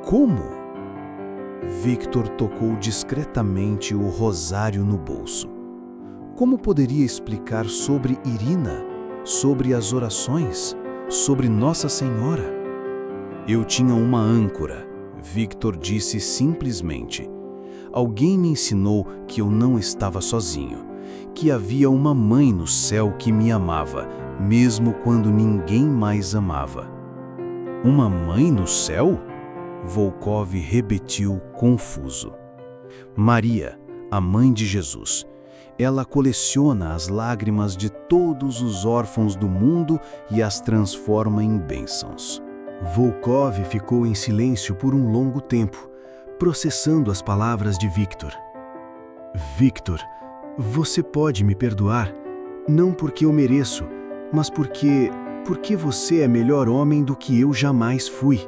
Como? Victor tocou discretamente o rosário no bolso. Como poderia explicar sobre Irina, sobre as orações, sobre Nossa Senhora? Eu tinha uma âncora, Victor disse simplesmente. Alguém me ensinou que eu não estava sozinho, que havia uma mãe no céu que me amava, mesmo quando ninguém mais amava. Uma mãe no céu? Volkov repetiu, confuso. Maria, a mãe de Jesus. Ela coleciona as lágrimas de todos os órfãos do mundo e as transforma em bênçãos. Volkov ficou em silêncio por um longo tempo, processando as palavras de Victor. Victor, você pode me perdoar, não porque eu mereço, mas porque você é melhor homem do que eu jamais fui.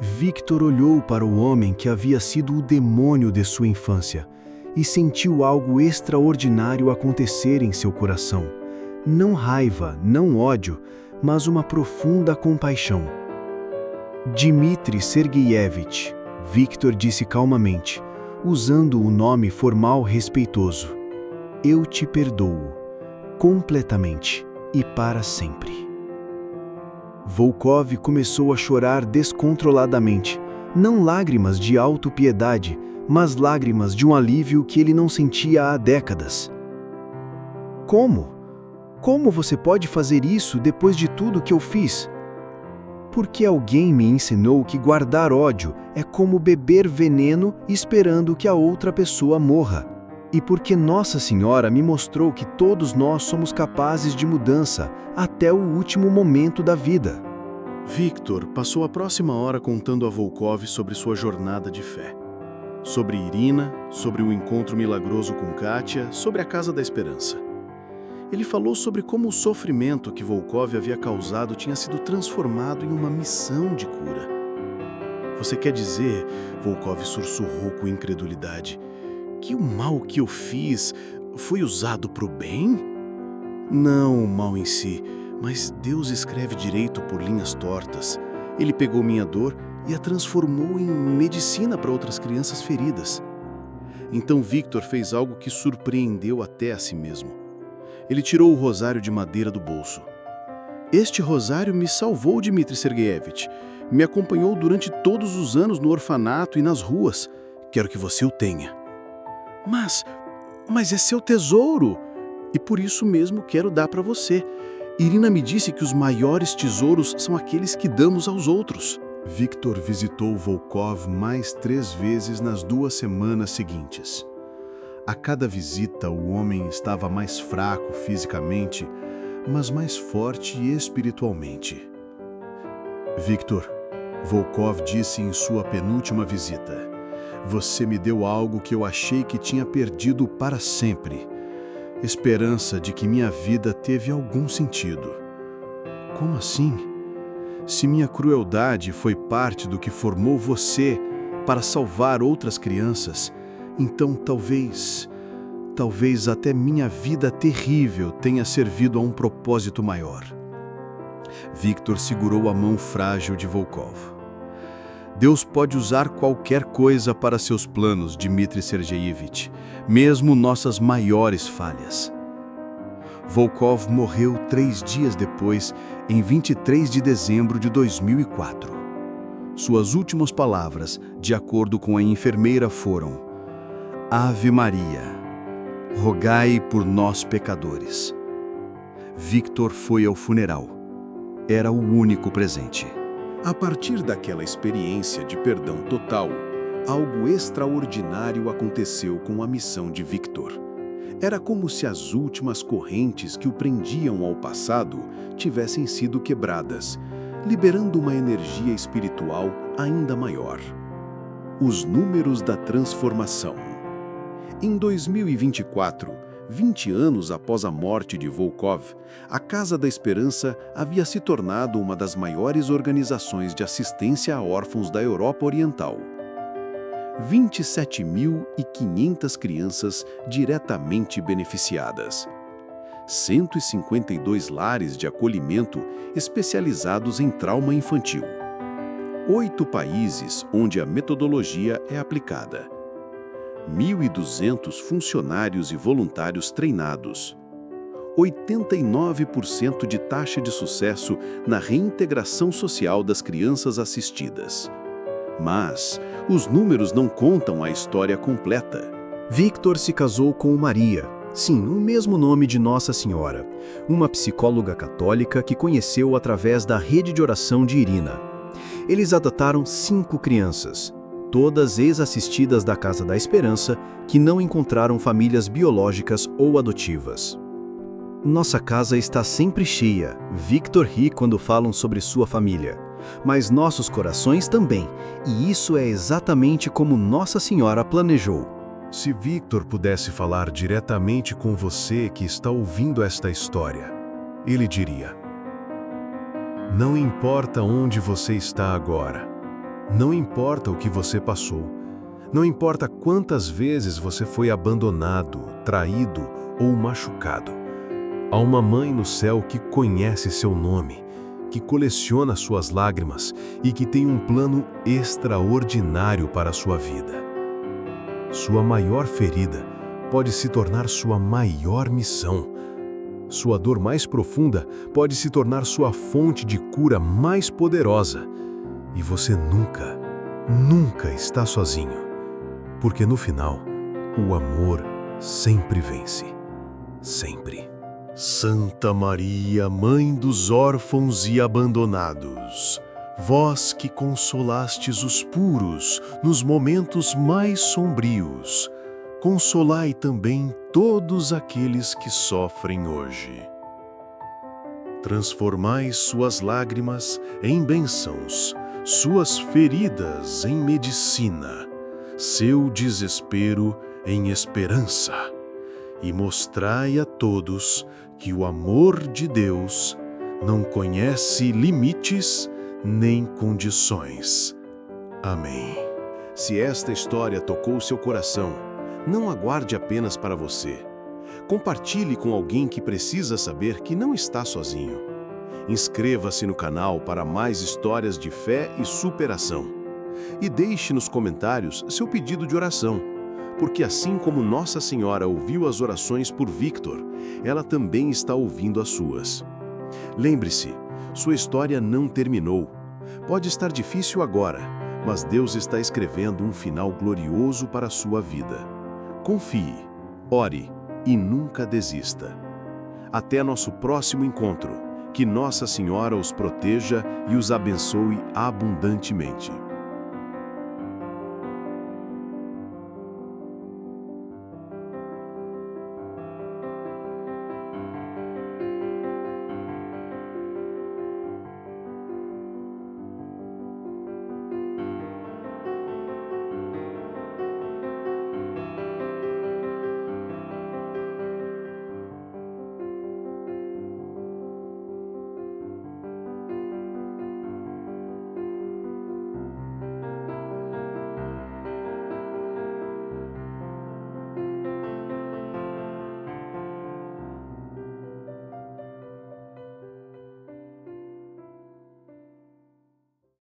Victor olhou para o homem que havia sido o demônio de sua infância e sentiu algo extraordinário acontecer em seu coração. Não raiva, não ódio, mas uma profunda compaixão. Dmitri Sergeyevich, Victor disse calmamente, usando o nome formal respeitoso. Eu te perdoo, completamente e para sempre. Volkov começou a chorar descontroladamente, não lágrimas de autopiedade, mas lágrimas de um alívio que ele não sentia há décadas. Como? Como você pode fazer isso depois de tudo que eu fiz? Porque alguém me ensinou que guardar ódio é como beber veneno esperando que a outra pessoa morra. E porque Nossa Senhora me mostrou que todos nós somos capazes de mudança até o último momento da vida. Victor passou a próxima hora contando a Volkov sobre sua jornada de fé. Sobre Irina, sobre o encontro milagroso com Katia, sobre a Casa da Esperança. Ele falou sobre como o sofrimento que Volkov havia causado tinha sido transformado em uma missão de cura. Você quer dizer, Volkov sussurrou com incredulidade, que o mal que eu fiz foi usado para o bem? Não o mal em si, mas Deus escreve direito por linhas tortas. Ele pegou minha dor e a transformou em medicina para outras crianças feridas. Então Victor fez algo que surpreendeu até a si mesmo. Ele tirou o rosário de madeira do bolso. Este rosário me salvou, Dmitri Sergeyevich. Me acompanhou durante todos os anos no orfanato e nas ruas. Quero que você o tenha. Mas é seu tesouro! E por isso mesmo quero dar para você. Irina me disse que os maiores tesouros são aqueles que damos aos outros. Victor visitou Volkov mais 3 vezes nas 2 semanas seguintes. A cada visita, o homem estava mais fraco fisicamente, mas mais forte espiritualmente. Victor, Volkov disse em sua penúltima visita, você me deu algo que eu achei que tinha perdido para sempre. Esperança de que minha vida teve algum sentido. Como assim? Se minha crueldade foi parte do que formou você para salvar outras crianças, então talvez até minha vida terrível tenha servido a um propósito maior. Victor segurou a mão frágil de Volkov. Deus pode usar qualquer coisa para seus planos, Dmitry Sergeyevich, mesmo nossas maiores falhas. Volkov morreu 3 dias depois, em 23 de dezembro de 2004. Suas últimas palavras, de acordo com a enfermeira, foram: Ave Maria, rogai por nós pecadores. Victor foi ao funeral. Era o único presente. A partir daquela experiência de perdão total, algo extraordinário aconteceu com a missão de Victor. Era como se as últimas correntes que o prendiam ao passado tivessem sido quebradas, liberando uma energia espiritual ainda maior. Os números da transformação. Em 2024, 20 anos após a morte de Volkov, a Casa da Esperança havia se tornado uma das maiores organizações de assistência a órfãos da Europa Oriental. 27.500 crianças diretamente beneficiadas. 152 lares de acolhimento especializados em trauma infantil. 8 países onde a metodologia é aplicada. 1.200 funcionários e voluntários treinados. 89% de taxa de sucesso na reintegração social das crianças assistidas. Mas os números não contam a história completa. Victor se casou com Maria, sim, o mesmo nome de Nossa Senhora, uma psicóloga católica que conheceu através da rede de oração de Irina. Eles adotaram 5 crianças, todas ex-assistidas da Casa da Esperança, que não encontraram famílias biológicas ou adotivas. Nossa casa está sempre cheia. Victor ri quando falam sobre sua família. Mas nossos corações também, e isso é exatamente como Nossa Senhora planejou. Se Victor pudesse falar diretamente com você que está ouvindo esta história, ele diria: não importa onde você está agora, não importa o que você passou, não importa quantas vezes você foi abandonado, traído ou machucado, há uma mãe no céu que conhece seu nome, que coleciona suas lágrimas e que tem um plano extraordinário para a sua vida. Sua maior ferida pode se tornar sua maior missão. Sua dor mais profunda pode se tornar sua fonte de cura mais poderosa. E você nunca, nunca está sozinho. Porque no final, o amor sempre vence. Sempre. Santa Maria, Mãe dos órfãos e abandonados, vós que consolastes os puros nos momentos mais sombrios, consolai também todos aqueles que sofrem hoje. Transformai suas lágrimas em bênçãos, suas feridas em medicina, seu desespero em esperança, e mostrai a todos que o amor de Deus não conhece limites nem condições. Amém. Se esta história tocou seu coração, não aguarde apenas para você. Compartilhe com alguém que precisa saber que não está sozinho. Inscreva-se no canal para mais histórias de fé e superação. E deixe nos comentários seu pedido de oração, porque assim como Nossa Senhora ouviu as orações por Victor, ela também está ouvindo as suas. Lembre-se, sua história não terminou. Pode estar difícil agora, mas Deus está escrevendo um final glorioso para a sua vida. Confie, ore e nunca desista. Até nosso próximo encontro. Que Nossa Senhora os proteja e os abençoe abundantemente.